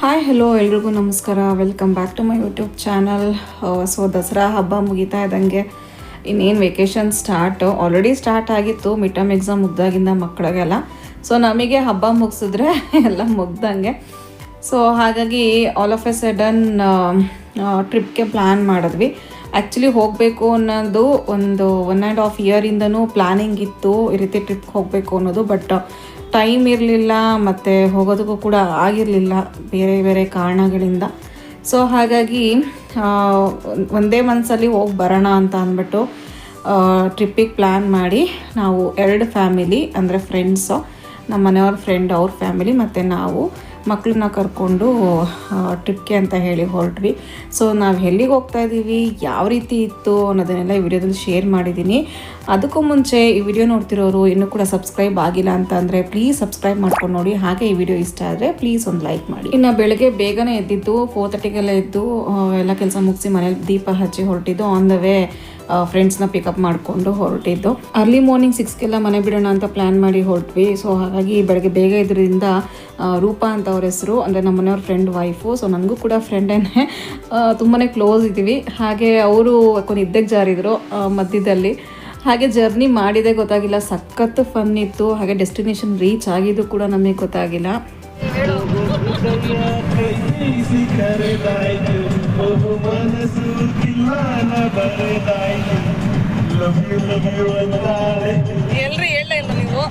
Hi hello ಎಲ್ರಿಗೂ ನಮಸ್ಕಾರ. Welcome back to my YouTube channel. So Dasara ಹಬ್ಬ ಮುಗಿತಾ ಇದ್ದಂಗೆ ಇನ್ನೇನು ವೆಕೇಷನ್ ಆಲ್ರೆಡಿ ಸ್ಟಾರ್ಟ್ ಆಗಿತ್ತು. ಮಿಡ್ ಟರ್ಮ್ ಎಕ್ಸಾಮ್ ಮುಗ್ದಾಗಿಂದ ಮಕ್ಕಳಿಗೆಲ್ಲ. ಸೊ ನಮಗೆ ಹಬ್ಬ ಮುಗಿಸಿದ್ರೆ ಎಲ್ಲ ಮುಗ್ದಂಗೆ. ಸೊ ಹಾಗಾಗಿ ಆಲ್ ಆಫ್ ಎ ಸಡನ್ ಟ್ರಿಪ್ಗೆ ಪ್ಲ್ಯಾನ್ ಮಾಡಿದ್ವಿ. ಆ್ಯಕ್ಚುಲಿ ಹೋಗಬೇಕು ಅನ್ನೋದು ಒಂದು 1.5 ಇಯರಿಂದನೂ ಪ್ಲ್ಯಾನಿಂಗ್ ಇತ್ತು, ಈ ರೀತಿ ಟ್ರಿಪ್ಗೆ ಹೋಗಬೇಕು ಅನ್ನೋದು. ಬಟ್ ಟೈಮ್ ಇರಲಿಲ್ಲ ಮತ್ತು ಹೋಗೋದಕ್ಕೂ ಕೂಡ ಆಗಿರಲಿಲ್ಲ ಬೇರೆ ಬೇರೆ ಕಾರಣಗಳಿಂದ. ಸೊ ಹಾಗಾಗಿ ಒಂದೇ ಮನಸ್ಸಲ್ಲಿ ಹೋಗಿ ಬರೋಣ ಅಂತ ಅಂದ್ಬಿಟ್ಟು ಟ್ರಿಪ್ಪಿಗೆ ಪ್ಲ್ಯಾನ್ ಮಾಡಿ ನಾವು 2 ಫ್ಯಾಮಿಲಿ ಅಂದರೆ ಫ್ರೆಂಡ್ಸು, ನಮ್ಮ ಮನೆಯವ್ರ ಫ್ರೆಂಡ್ ಅವ್ರ ಫ್ಯಾಮಿಲಿ ಮತ್ತು ನಾವು ಮಕ್ಕಳನ್ನ ಕರ್ಕೊಂಡು ಟ್ರಿಪ್ಗೆ ಅಂತ ಹೇಳಿ ಹೊರಟ್ವಿ. ಸೊ ನಾವು ಎಲ್ಲಿಗೆ ಹೋಗ್ತಾ ಇದ್ದೀವಿ, ಯಾವ ರೀತಿ ಇತ್ತು ಅನ್ನೋದನ್ನೆಲ್ಲ ಈ ವಿಡಿಯೋದಲ್ಲಿ ಶೇರ್ ಮಾಡಿದ್ದೀನಿ. ಅದಕ್ಕೂ ಮುಂಚೆ ಈ ವಿಡಿಯೋ ನೋಡ್ತಿರೋರು ಇನ್ನೂ ಕೂಡ ಸಬ್ಸ್ಕ್ರೈಬ್ ಆಗಿಲ್ಲ ಅಂತ ಅಂದರೆ ಪ್ಲೀಸ್ ಸಬ್ಸ್ಕ್ರೈಬ್ ಮಾಡ್ಕೊಂಡು ನೋಡಿ. ಹಾಗೆ ಈ ವಿಡಿಯೋ ಇಷ್ಟ ಆದರೆ ಪ್ಲೀಸ್ ಒಂದು ಲೈಕ್ ಮಾಡಿ. ಇನ್ನು ಬೆಳಗ್ಗೆ ಬೇಗನೆ ಎದ್ದಿದ್ದು, 4:30ಗೆಲ್ಲ ಎದ್ದು ಎಲ್ಲ ಕೆಲಸ ಮುಗಿಸಿ ಮನೇಲಿ ದೀಪ ಹಚ್ಚಿ ಹೊರಟಿದ್ದು. ಆನ್ ದ ವೇ ಫ್ರೆಂಡ್ಸ್ನ ಪಿಕಪ್ ಮಾಡಿಕೊಂಡು ಹೊರಟಿದ್ದು. ಅರ್ಲಿ ಮಾರ್ನಿಂಗ್ 6ಗೆಲ್ಲ ಮನೆ ಬಿಡೋಣ ಅಂತ ಪ್ಲ್ಯಾನ್ ಮಾಡಿ ಹೊರಟ್ವಿ. ಸೊ ಹಾಗಾಗಿ ಬೆಳಗ್ಗೆ ಬೇಗ ಇದ್ರಿಂದ ರೂಪಾ ಅಂತ ಅವ್ರ ಹೆಸರು, ಅಂದರೆ ನಮ್ಮ ಮನೆಯವ್ರ ಫ್ರೆಂಡ್ ವೈಫು. ಸೊ ನನಗೂ ಕೂಡ ಫ್ರೆಂಡೇನೆ, ತುಂಬಾ ಕ್ಲೋಸ್ ಇದ್ದೀವಿ. ಹಾಗೆ ಅವರು ನಿದ್ದೆಗೆ ಜಾರಿದ್ರು ಮಧ್ಯದಲ್ಲಿ. ಹಾಗೆ ಜರ್ನಿ ಮಾಡಿದೆ ಗೊತ್ತಾಗಿಲ್ಲ, ಸಖತ್ತು ಫನ್ ಇತ್ತು. ಹಾಗೆ ಡೆಸ್ಟಿನೇಷನ್ ರೀಚ್ ಆಗಿದ್ದು ಕೂಡ ನಮಗೆ ಗೊತ್ತಾಗಿಲ್ಲ. ಎಲ್ರಿ ಹೇಳ ಇಲ್ಲ ನೀವು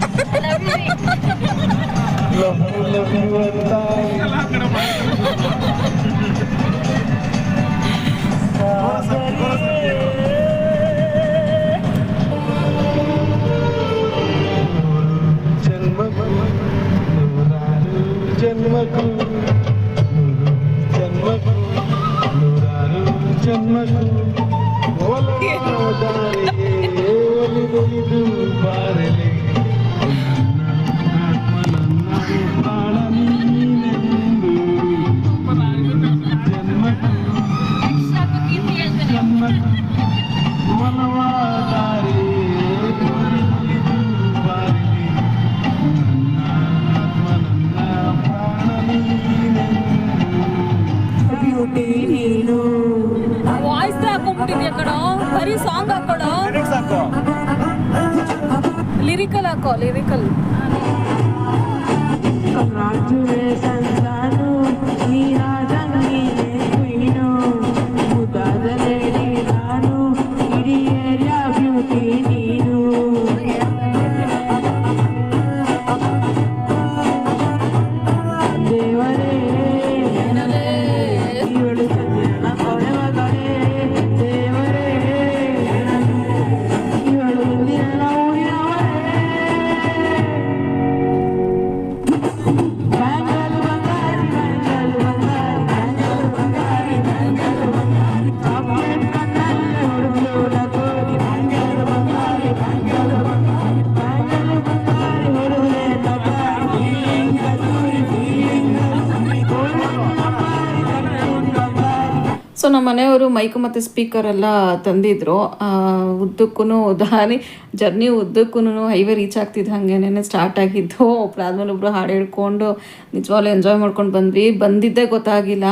ವಾಯ್ಸ್ ಹಾಕೊಂಡ್ಬಿಟ್ಟಿದ್ಯಾ ಕಣೋ, ಬರೀ ಸಾಂಗ್ ಹಾಕೊಳೋ, ಲಿರಿಕಲ್ ಹಾಕೋ, ಲಿರಿಕಲ್. ಸೊ ನಮ್ಮ ಮನೆಯವರು ಮೈಕು ಮತ್ತು ಸ್ಪೀಕರೆಲ್ಲ ತಂದಿದ್ರು. ಉದ್ದಕ್ಕೂ ಜರ್ನಿ ಉದ್ದಕ್ಕೂ ಹೈವೇ ರೀಚ್ ಆಗ್ತಿದ್ದು ಹಾಗೇನೆ ಸ್ಟಾರ್ಟ್ ಆಗಿದ್ದು. ಒಬ್ಬರಾದ್ಮೇಲೆ ಒಬ್ಬರು ಹಾಡು ಹೇಳ್ಕೊಂಡು ನಿಜವಾಗ್ಲೂ ಎಂಜಾಯ್ ಮಾಡ್ಕೊಂಡು ಬಂದಿದ್ದೇ ಗೊತ್ತಾಗಿಲ್ಲ.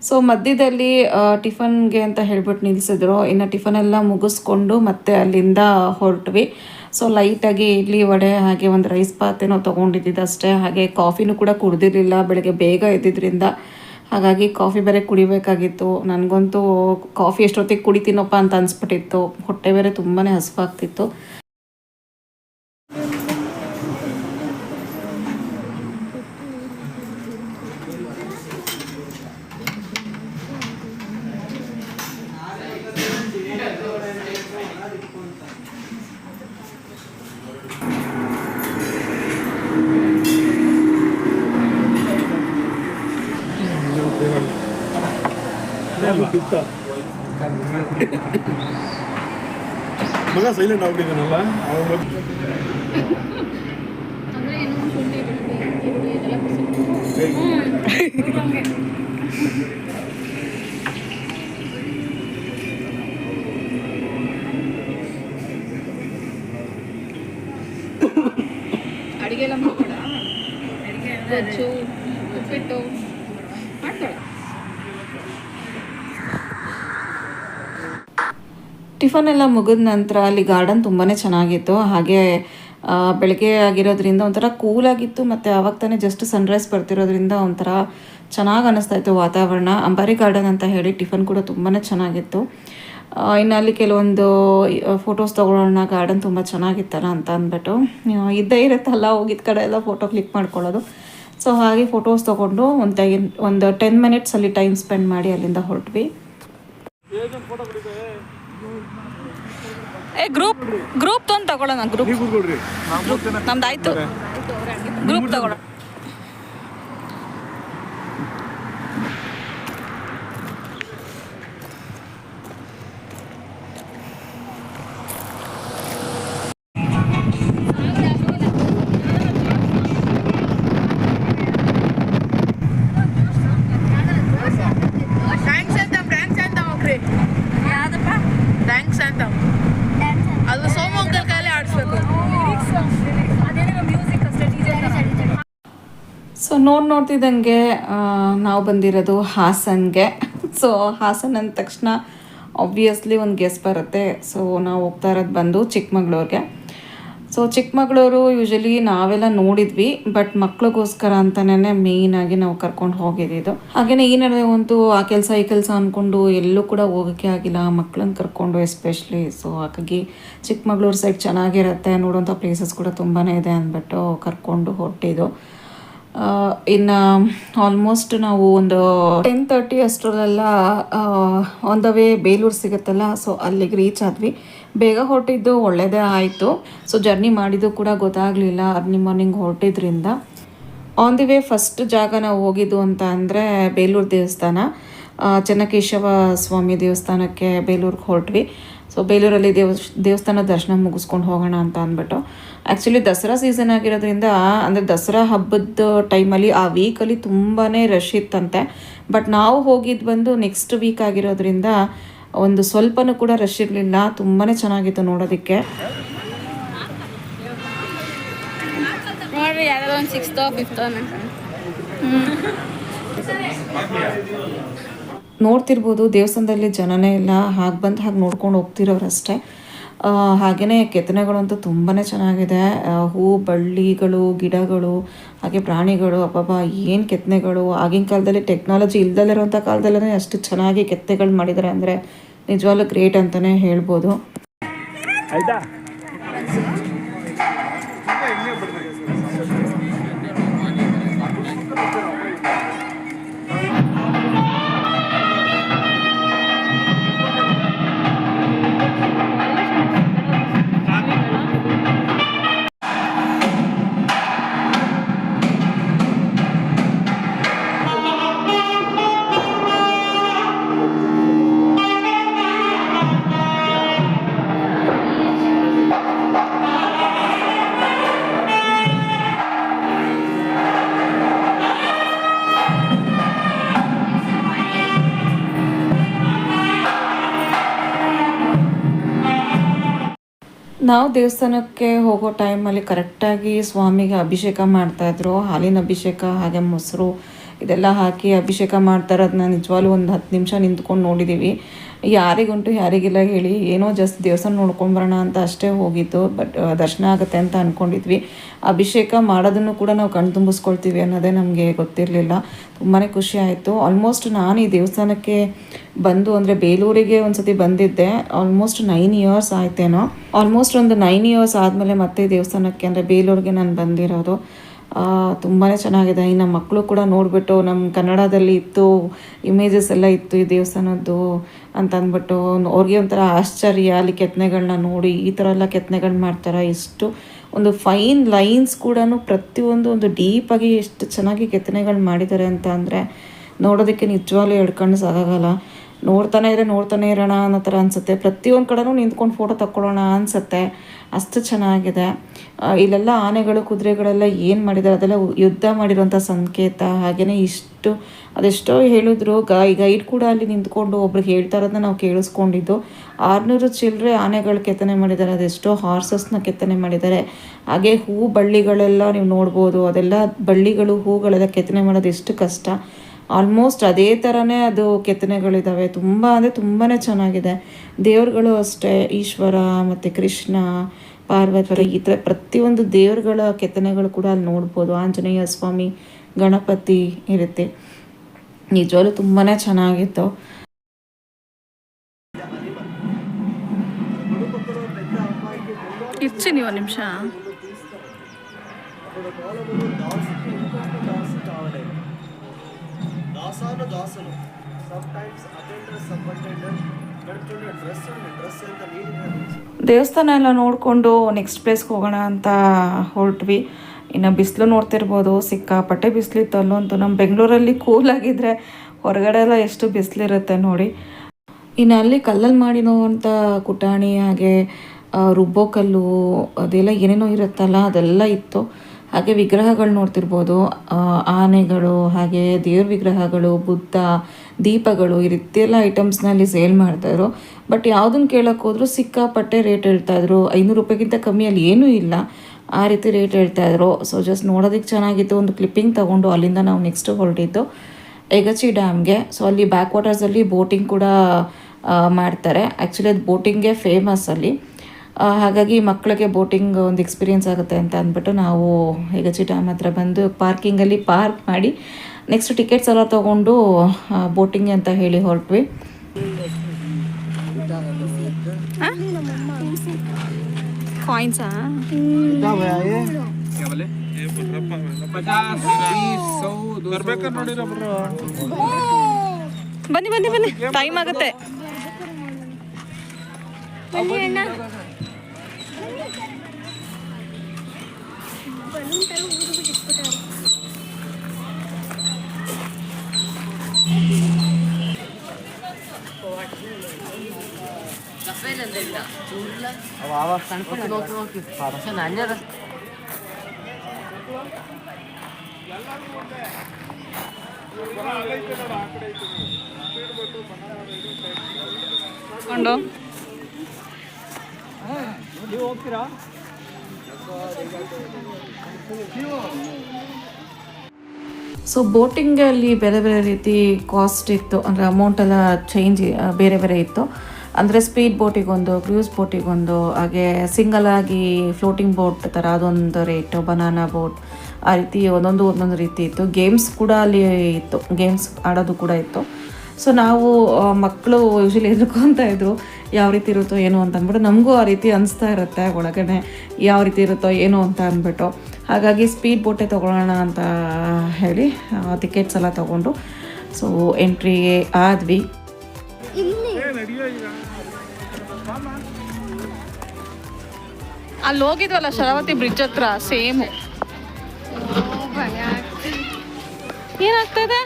ಸೊ ಮಧ್ಯದಲ್ಲಿ ಟಿಫನ್ಗೆ ಅಂತ ಹೇಳ್ಬಿಟ್ಟು ನಿಲ್ಲಿಸಿದ್ರು. ಇನ್ನು ಟಿಫನೆಲ್ಲ ಮುಗಿಸ್ಕೊಂಡು ಮತ್ತೆ ಅಲ್ಲಿಂದ ಹೊರಟ್ವಿ. ಸೊ ಲೈಟಾಗಿ ಇಡ್ಲಿ ವಡೆ ಹಾಗೆ ಒಂದು ರೈಸ್ ಪಾತೇನೋ ತೊಗೊಂಡಿದ್ದು ಅಷ್ಟೇ. ಹಾಗೆ ಕಾಫಿನೂ ಕೂಡ ಕುಡ್ದಿರಲಿಲ್ಲ, ಬೆಳಗ್ಗೆ ಬೇಗ ಎದ್ದಿದ್ದರಿಂದ. ಹಾಗಾಗಿ ಕಾಫಿ ಬೇರೆ ಕುಡಿಬೇಕಾಗಿತ್ತು. ನನಗಂತೂ ಕಾಫಿ ಎಷ್ಟೊತ್ತಿಗೆ ಕುಡಿತೀನಪ್ಪ ಅಂತ ಅನಿಸ್ಬಿಟ್ಟಿತ್ತು. ಹೊಟ್ಟೆ ಬೇರೆ ತುಂಬಾ ಹಸಿವಾಗ್ತಿತ್ತು. ಮಗ ಸೈಲೆಂಟ್ ಆಗ್ಬಿಟ್ಟಿದ್ದಾನಲ್ಲ. ಅಡಿಗೆ ಎಲ್ಲ ಮಾಡ್ಕೊಡ, ಗೊಜ್ಜು, ಉಪ್ಪಿಟ್ಟು ಟಿಫನ್ ಎಲ್ಲ ಮುಗಿದ ನಂತರ ಅಲ್ಲಿ ಗಾರ್ಡನ್ ತುಂಬಾ ಚೆನ್ನಾಗಿತ್ತು. ಹಾಗೆ ಬೆಳಗ್ಗೆ ಆಗಿರೋದ್ರಿಂದ ಒಂಥರ ಕೂಲಾಗಿತ್ತು ಮತ್ತು ಆವಾಗ ತಾನೇ ಜಸ್ಟ್ ಸನ್ರೈಸ್ ಬರ್ತಿರೋದ್ರಿಂದ ಒಂಥರ ಚೆನ್ನಾಗಿ ಅನ್ನಿಸ್ತಾ ಇತ್ತು ವಾತಾವರಣ. ಅಂಬಾರಿ ಗಾರ್ಡನ್ ಅಂತ ಹೇಳಿ ಟಿಫನ್ ಕೂಡ ತುಂಬಾ ಚೆನ್ನಾಗಿತ್ತು. ಇನ್ನು ಅಲ್ಲಿ ಕೆಲವೊಂದು ಫೋಟೋಸ್ ತೊಗೊಳ್ಳೋಣ, ಗಾರ್ಡನ್ ತುಂಬ ಚೆನ್ನಾಗಿತ್ತಲ್ಲ ಅಂತ ಅಂದ್ಬಿಟ್ಟು ಇದ್ದೇ ಇರುತ್ತಲ್ಲ ಹೋಗಿದ್ದ ಕಡೆ ಎಲ್ಲ ಫೋಟೋ ಕ್ಲಿಕ್ ಮಾಡ್ಕೊಳ್ಳೋದು. ಸೊ ಹಾಗೆ ಫೋಟೋಸ್ ತೊಗೊಂಡು ಒಂದು 10 ಮಿನಿಟ್ಸ್ ಅಲ್ಲಿ ಟೈಮ್ ಸ್ಪೆಂಡ್ ಮಾಡಿ ಅಲ್ಲಿಂದ ಹೊರಟ್ವಿ. ಗ್ರೂಪ್ ತೊಂದು ತಗೊಳ್ಳೋಣ. ನಮ್ದಾಯ್ತು, ಗ್ರೂಪ್ ತಗೊಳ್ಳೋಣ. ಅದು ಸೋಮಂಗಲ್ ಕೈಲಿ ಆಡಿಸ್ಬೇಕು. ಸೊ ನೋಡ್ತಿದ್ದಂಗೆ ನಾವು ಬಂದಿರೋದು ಹಾಸನ್ಗೆ. ಸೊ ಹಾಸನ್ ಅಂದ ತಕ್ಷಣ ಆಬ್ವಿಯಸ್ಲಿ ಒಂದು ಗೆಸ್ ಬರುತ್ತೆ. ಸೊ ನಾವು ಹೋಗ್ತಾ ಇರೋದು ಬಂದು ಚಿಕ್ಕಮಗಳೂರಿಗೆ. ಸೊ ಚಿಕ್ಕಮಗಳೂರು ಯೂಶಲಿ ನಾವೆಲ್ಲ ನೋಡಿದ್ವಿ, ಬಟ್ ಮಕ್ಳಿಗೋಸ್ಕರ ಅಂತಲೇ ಮೇಯ್ನಾಗಿ ನಾವು ಕರ್ಕೊಂಡು ಹೋಗಿದ್ದು. ಹಾಗೆಯೇ ಈ ನಡುವೆ ಒಂದು ಆ ಕೆಲಸ ಈ ಕೆಲಸ ಅಂದ್ಕೊಂಡು ಎಲ್ಲೂ ಕೂಡ ಹೋಗೋಕ್ಕೆ ಆಗಿಲ್ಲ ಮಕ್ಕಳನ್ನ ಕರ್ಕೊಂಡು ಎಸ್ಪೆಷಲಿ. ಸೊ ಹಾಗಾಗಿ ಚಿಕ್ಕಮಗಳೂರು ಸೈಡ್ ಚೆನ್ನಾಗಿರುತ್ತೆ, ನೋಡೋಂಥ ಪ್ಲೇಸಸ್ ಕೂಡ ತುಂಬಾ ಇದೆ ಅಂದ್ಬಿಟ್ಟು ಕರ್ಕೊಂಡು ಹೊರಟಿದ್ದು. ಇನ್ನು ಆಲ್ಮೋಸ್ಟ್ ನಾವು ಒಂದು 10:30 ಅಷ್ಟರಲ್ಲೆಲ್ಲ ಆನ್ ದ ವೇ ಬೇಲೂರು ಸಿಗುತ್ತಲ್ಲ, ಸೊ ಅಲ್ಲಿಗೆ ರೀಚ್ ಆದ್ವಿ. ಬೇಗ ಹೊರಟಿದ್ದು ಒಳ್ಳೆಯದೇ ಆಯಿತು. ಸೊ ಜರ್ನಿ ಮಾಡಿದ್ದು ಕೂಡ ಗೊತ್ತಾಗಲಿಲ್ಲ ಅರ್ಲಿ ಮಾರ್ನಿಂಗ್ ಹೊರಟಿದ್ರಿಂದ. ಆನ್ ದಿ ವೇ ಫಸ್ಟ್ ಜಾಗ ನಾವು ಹೋಗಿದ್ದು ಅಂತ ಅಂದರೆ ಬೇಲೂರು ದೇವಸ್ಥಾನ, ಚೆನ್ನಕೇಶವ ಸ್ವಾಮಿ ದೇವಸ್ಥಾನಕ್ಕೆ ಬೇಲೂರಿಗೆ ಹೊರಟ್ವಿ. ಸೊ ಬೇಲೂರಲ್ಲಿ ದೇವಸ್ಥಾನ ದರ್ಶನ ಮುಗಿಸ್ಕೊಂಡು ಹೋಗೋಣ ಅಂತ ಅಂದ್ಬಿಟ್ಟು. ಆ್ಯಕ್ಚುಲಿ ದಸರಾ ಸೀಸನ್ ಆಗಿರೋದ್ರಿಂದ, ಅಂದರೆ ದಸರಾ ಹಬ್ಬದ ಟೈಮಲ್ಲಿ ಆ ವೀಕಲ್ಲಿ ತುಂಬಾ ರಶ್ ಇತ್ತಂತೆ. ಬಟ್ ನಾವು ಹೋಗಿದ್ದು ಬಂದು ನೆಕ್ಸ್ಟ್ ವೀಕ್ ಆಗಿರೋದ್ರಿಂದ ಒಂದು ಸ್ವಲ್ಪನೂ ಕೂಡ ರಶ್ ಇರಲಿಲ್ಲ. ತುಂಬಾ ಚೆನ್ನಾಗಿತ್ತು ನೋಡೋದಕ್ಕೆ. ನೋಡ್ರಿ ಯಾವ್ದಾದ್ರು ಒಂದು 6th or 5th ನೋಡ್ತಿರ್ಬೋದು ದೇವಸ್ಥಾನದಲ್ಲಿ ಜನನೇ ಇಲ್ಲ, ಹಾಗೆ ಬಂದು ಹಾಗೆ ನೋಡ್ಕೊಂಡು ಹೋಗ್ತಿರೋರಷ್ಟೇ. ಹಾಗೆಯೇ ಕೆತ್ತನೆಗಳಂತೂ ತುಂಬಾ ಚೆನ್ನಾಗಿದೆ. ಹೂ ಬಳ್ಳಿಗಳು, ಗಿಡಗಳು, ಹಾಗೆ ಪ್ರಾಣಿಗಳು, ಅಬ್ಬಬ್ಬಾ ಏನು ಕೆತ್ತನೆಗಳು. ಆಗಿನ ಕಾಲದಲ್ಲಿ ಟೆಕ್ನಾಲಜಿ ಇಲ್ದಲ್ಲಿರೋಂಥ ಕಾಲದಲ್ಲೇ ಅಷ್ಟು ಚೆನ್ನಾಗಿ ಕೆತ್ತನೆಗಳು ಮಾಡಿದ್ದಾರೆ ಅಂದರೆ ನಿಜವಾಗ್ಲೂ ಗ್ರೇಟ್ ಅಂತಲೇ ಹೇಳ್ಬೋದು. ಆಯ್ತಾ ನಾವು ದೇವಸ್ಥಾನಕ್ಕೆ ಹೋಗೋ ಟೈಮಲ್ಲಿ ಕರೆಕ್ಟಾಗಿ ಸ್ವಾಮಿಗೆ ಅಭಿಷೇಕ ಮಾಡ್ತಾಯಿದ್ರು. ಹಾಲಿನ ಅಭಿಷೇಕ, ಹಾಗೆ ಮೊಸರು ಇದೆಲ್ಲ ಹಾಕಿ ಅಭಿಷೇಕ ಮಾಡ್ತಾ ಇರೋದನ್ನ ನಿಜವಾಗ್ಲೂ ಒಂದು 10 ನಿಮಿಷ ನಿಂತ್ಕೊಂಡು ನೋಡಿದ್ದೀವಿ. ಯಾರಿಗುಂಟು ಯಾರಿಗಿಲ್ಲ ಹೇಳಿ, ಏನೋ ಜಸ್ಟ್ ದೇವಸ್ಥಾನ ನೋಡ್ಕೊಂಡು ಬರೋಣ ಅಂತ ಅಷ್ಟೇ ಹೋಗಿದ್ದು. ಬಟ್ ದರ್ಶನ ಆಗುತ್ತೆ ಅಂತ ಅಂದ್ಕೊಂಡಿದ್ವಿ. ಅಭಿಷೇಕ ಮಾಡೋದನ್ನು ಕೂಡ ನಾವು ಕಣ್ಣು ತುಂಬಿಸ್ಕೊಳ್ತೀವಿ ಅನ್ನೋದೇ ನಮಗೆ ಗೊತ್ತಿರಲಿಲ್ಲ. ತುಂಬಾ ಖುಷಿ ಆಯಿತು. ಆಲ್ಮೋಸ್ಟ್ ನಾನು ಈ ದೇವಸ್ಥಾನಕ್ಕೆ ಬಂದು ಅಂದರೆ ಬೇಲೂರಿಗೆ ಒಂದು ಸತಿ ಬಂದಿದ್ದೆ. Almost 9 years ಆಯ್ತೇನೋ. ಆಲ್ಮೋಸ್ಟ್ ಒಂದು 9 ಇಯರ್ಸ್ ಆದಮೇಲೆ ಮತ್ತೆ ದೇವಸ್ಥಾನಕ್ಕೆ ಅಂದರೆ ಬೇಲೂರಿಗೆ ನಾನು ಬಂದಿರೋದು. ತುಂಬಾ ಚೆನ್ನಾಗಿದೆ. ಇನ್ನು ಮಕ್ಕಳು ಕೂಡ ನೋಡಿಬಿಟ್ಟು ನಮ್ಮ ಕನ್ನಡದಲ್ಲಿ ಇತ್ತು, ಇಮೇಜಸ್ ಎಲ್ಲ ಇತ್ತು ಈ ದೇವಸ್ಥಾನದ್ದು ಅಂತ ಅಂದ್ಬಿಟ್ಟು ಅವ್ರಿಗೆ ಒಂಥರ ಆಶ್ಚರ್ಯ. ಅಲ್ಲಿ ಕೆತ್ತನೆಗಳನ್ನ ನೋಡಿ ಈ ಥರ ಎಲ್ಲ ಕೆತ್ತನೆಗಳು ಮಾಡ್ತಾರೆ, ಇಷ್ಟು ಒಂದು ಫೈನ್ ಲೈನ್ಸ್ ಕೂಡ ಪ್ರತಿಯೊಂದು ಒಂದು ಡೀಪಾಗಿ ಎಷ್ಟು ಚೆನ್ನಾಗಿ ಕೆತ್ತನೆಗಳು ಮಾಡಿದ್ದಾರೆ ಅಂತ ಅಂದರೆ ನೋಡೋದಕ್ಕೆ ನಿಜವಾಗ್ಲೂ ಕಣ್ಣು ಸಾಕಾಗಲ್ಲ. ನೋಡ್ತಾನೆ ಇರೋಣ ಅನ್ನೋ ಥರ ಅನಿಸುತ್ತೆ. ಪ್ರತಿಯೊಂದು ಕಡೆನೂ ನಿಂತ್ಕೊಂಡು ಫೋಟೋ ತಗೊಳ್ಳೋಣ ಅನಿಸುತ್ತೆ, ಅಷ್ಟು ಚೆನ್ನಾಗಿದೆ. ಇಲ್ಲೆಲ್ಲ ಆನೆಗಳು, ಕುದುರೆಗಳೆಲ್ಲ ಏನು ಮಾಡಿದ್ದಾರೆ ಅದೆಲ್ಲ ಯುದ್ಧ ಮಾಡಿರೋಂಥ ಸಂಕೇತ. ಹಾಗೆಯೇ ಇಷ್ಟು ಅದೆಷ್ಟೋ ಹೇಳಿದ್ರು, ಗೈಡ್ ಕೂಡ ಅಲ್ಲಿ ನಿಂತ್ಕೊಂಡು ಒಬ್ರಿಗೆ ಹೇಳ್ತಾ ಇರೋದನ್ನ ನಾವು ಕೇಳಿಸ್ಕೊಂಡಿದ್ದು. 600 ಚಿಲ್ಲರೆ ಆನೆಗಳು ಕೆತ್ತನೆ ಮಾಡಿದ್ದಾರೆ, ಅದೆಷ್ಟೋ ಹಾರ್ಸಸ್ನ ಕೆತ್ತನೆ ಮಾಡಿದ್ದಾರೆ. ಹಾಗೆ ಹೂ ಬಳ್ಳಿಗಳೆಲ್ಲ ನೀವು ನೋಡ್ಬೋದು, ಅದೆಲ್ಲ ಬಳ್ಳಿಗಳು ಹೂಗಳೆಲ್ಲ ಕೆತ್ತನೆ ಮಾಡೋದು ಎಷ್ಟು ಕಷ್ಟ. ಆಲ್ಮೋಸ್ಟ್ ಅದೇ ಥರನೇ ಅದು ಕೆತ್ತನೆಗಳಿದ್ದಾವೆ. ತುಂಬ ಅಂದರೆ ತುಂಬಾ ಚೆನ್ನಾಗಿದೆ. ದೇವ್ರುಗಳು ಅಷ್ಟೇ, ಈಶ್ವರ ಮತ್ತು ಕೃಷ್ಣ, ಪಾರ್ವತಿ, ಈ ಥರ ಪ್ರತಿಯೊಂದು ದೇವರುಗಳ ಕೆತ್ತನೆಗಳು ಕೂಡ ಅಲ್ಲಿ ನೋಡ್ಬೋದು. ಆಂಜನೇಯ ಸ್ವಾಮಿ, ಗಣಪತಿ ಇರುತ್ತೆ. ನಿಜವಾಗ್ಲೂ ತುಂಬಾ ಚೆನ್ನಾಗಿತ್ತು. ಇರ್ತೀನಿ ಒಂದು ನಿಮಿಷ. ದೇವಸ್ಥಾನ ಎಲ್ಲ ನೋಡಿಕೊಂಡು ನೆಕ್ಸ್ಟ್ ಪ್ಲೇಸ್ಗೆ ಹೋಗೋಣ ಅಂತ ಹೊರಟ್ವಿ. ಇನ್ನು ಬಿಸಿಲು ನೋಡ್ತಿರ್ಬೋದು, ಸಿಕ್ಕಾಪಟ್ಟೆ ಬಿಸಿಲಿತ್ತು ಅಲ್ಲಂತೂ. ನಮ್ಮ ಬೆಂಗಳೂರಲ್ಲಿ ಕೂಲಾಗಿದ್ದರೆ ಹೊರಗಡೆ ಎಲ್ಲ ಎಷ್ಟು ಬಿಸಿಲಿರುತ್ತೆ ನೋಡಿ. ಇನ್ನು ಅಲ್ಲಿ ಕಲ್ಲಲ್ಲಿ ಮಾಡಿರೋವಂಥ ಕುಟಾಣಿ, ಹಾಗೆ ರುಬ್ಬೋ ಕಲ್ಲು, ಅದೆಲ್ಲ ಏನೇನೋ ಇರುತ್ತಲ್ಲ ಅದೆಲ್ಲ ಇತ್ತು. ಹಾಗೆ ವಿಗ್ರಹಗಳು ನೋಡ್ತಿರ್ಬೋದು, ಆನೆಗಳು, ಹಾಗೆ ದೇವ್ರ ವಿಗ್ರಹಗಳು, ಬುದ್ಧ, ದೀಪಗಳು, ಈ ರೀತಿ ಎಲ್ಲ ಐಟಮ್ಸ್ನಲ್ಲಿ ಸೇಲ್ ಮಾಡ್ತಾಯಿದ್ರು. ಬಟ್ ಯಾವುದನ್ನು ಕೇಳೋಕೆ ಹೋದ್ರು ಸಿಕ್ಕಾಪಟ್ಟೆ ರೇಟ್ ಹೇಳ್ತಾಯಿದ್ರು. 500 ರೂಪಾಯಿಗಿಂತ ಕಮ್ಮಿಯಲ್ಲಿ ಏನೂ ಇಲ್ಲ, ಆ ರೀತಿ ರೇಟ್ ಹೇಳ್ತಾಯಿದ್ರು. ಸೊ ಜಸ್ಟ್ ನೋಡೋದಕ್ಕೆ ಚೆನ್ನಾಗಿತ್ತು. ಒಂದು ಕ್ಲಿಪ್ಪಿಂಗ್ ತೊಗೊಂಡು ಅಲ್ಲಿಂದ ನಾವು ನೆಕ್ಸ್ಟ್ ಹೊರಟಿದ್ದು ಎಗಚಿ ಡ್ಯಾಮ್ಗೆ. ಸೊ ಅಲ್ಲಿ ಬ್ಯಾಕ್ ವಾಟರ್ಸಲ್ಲಿ ಬೋಟಿಂಗ್ ಕೂಡ ಮಾಡ್ತಾರೆ. ಆ್ಯಕ್ಚುಲಿ ಅದು ಬೋಟಿಂಗೇ ಫೇಮಸ್ ಅಲ್ಲಿ. ಹಾಗಾಗಿ ಮಕ್ಕಳಿಗೆ ಬೋಟಿಂಗ್ ಒಂದು ಎಕ್ಸ್ಪೀರಿಯೆನ್ಸ್ ಆಗುತ್ತೆ ಅಂತ ಅಂದ್ಬಿಟ್ಟು ನಾವು ಎಗಚಿ ಡ್ಯಾಮ್ ಹತ್ರ ಬಂದು ಪಾರ್ಕಿಂಗಲ್ಲಿ ಪಾರ್ಕ್ ಮಾಡಿ ನೆಕ್ಸ್ಟ್ ಟಿಕೆಟ್ಸ್ ಎಲ್ಲ ತೊಗೊಂಡು ಬೋಟಿಂಗ್ ಅಂತ ಹೇಳಿ ಹೊರಟ್ವಿ. ಕಾಯಿನ್ಸಾ? ಬನ್ನಿ ಬನ್ನಿ ಬನ್ನಿ, ಟೈಮ್ ಆಗುತ್ತೆ. ಕೊಂಡು ನೀವು ಹೋಗ್ತೀರಾ? ಸೊ ಬೋಟಿಂಗಲ್ಲಿ ಬೇರೆ ಬೇರೆ ರೀತಿ ಕಾಸ್ಟ್ ಇತ್ತು, ಅಂದರೆ ಅಮೌಂಟ್ ಎಲ್ಲ ಚೇಂಜ್ ಬೇರೆ ಬೇರೆ ಇತ್ತು. ಅಂದರೆ ಸ್ಪೀಡ್ ಬೋಟಿಗೊಂದು, ಕ್ರೂಸ್ ಬೋಟಿಗೊಂದು, ಹಾಗೆ ಸಿಂಗಲ್ ಆಗಿ ಫ್ಲೋಟಿಂಗ್ ಬೋಟ್ ಥರ ಅದೊಂದು ರೇಟು, ಬನಾನಾ ಬೋಟ್, ಆ ರೀತಿ ಒಂದೊಂದು ರೀತಿ ಇತ್ತು. ಗೇಮ್ಸ್ ಕೂಡ ಅಲ್ಲಿ ಇತ್ತು, ಗೇಮ್ಸ್ ಆಡೋದು ಕೂಡ ಇತ್ತು. ಸೊ ನಾವು ಮಕ್ಕಳು ಯೂಶ್ವಲಿ ಹೆದರ್ಕೊತಾ ಇದ್ರು ಯಾವ ರೀತಿ ಇರುತ್ತೋ ಏನೋ ಅಂತ ಅಂದ್ಬಿಟ್ಟು. ನಮಗೂ ಆ ರೀತಿ ಅನಿಸ್ತಾ ಇರುತ್ತೆ ಒಳಗಡೆ ಯಾವ ರೀತಿ ಇರುತ್ತೋ ಏನೋ ಅಂತ ಅಂದ್ಬಿಟ್ಟು. ಹಾಗಾಗಿ ಸ್ಪೀಡ್ ಬೋಟೇ ತೊಗೊಳ್ಳೋಣ ಅಂತ ಹೇಳಿ ಟಿಕೆಟ್ಸ್ ಎಲ್ಲ ತೊಗೊಂಡು ಸೊ ಎಂಟ್ರಿಗೆ ಆದ್ವಿ. ಅಲ್ಲಿ ಹೋಗಿದ್ವಲ್ಲ ಶರಾವತಿ ಬ್ರಿಡ್ಜ್ ಹತ್ರ, ಸೇಮು. ಏನಾಗ್ತದೆ?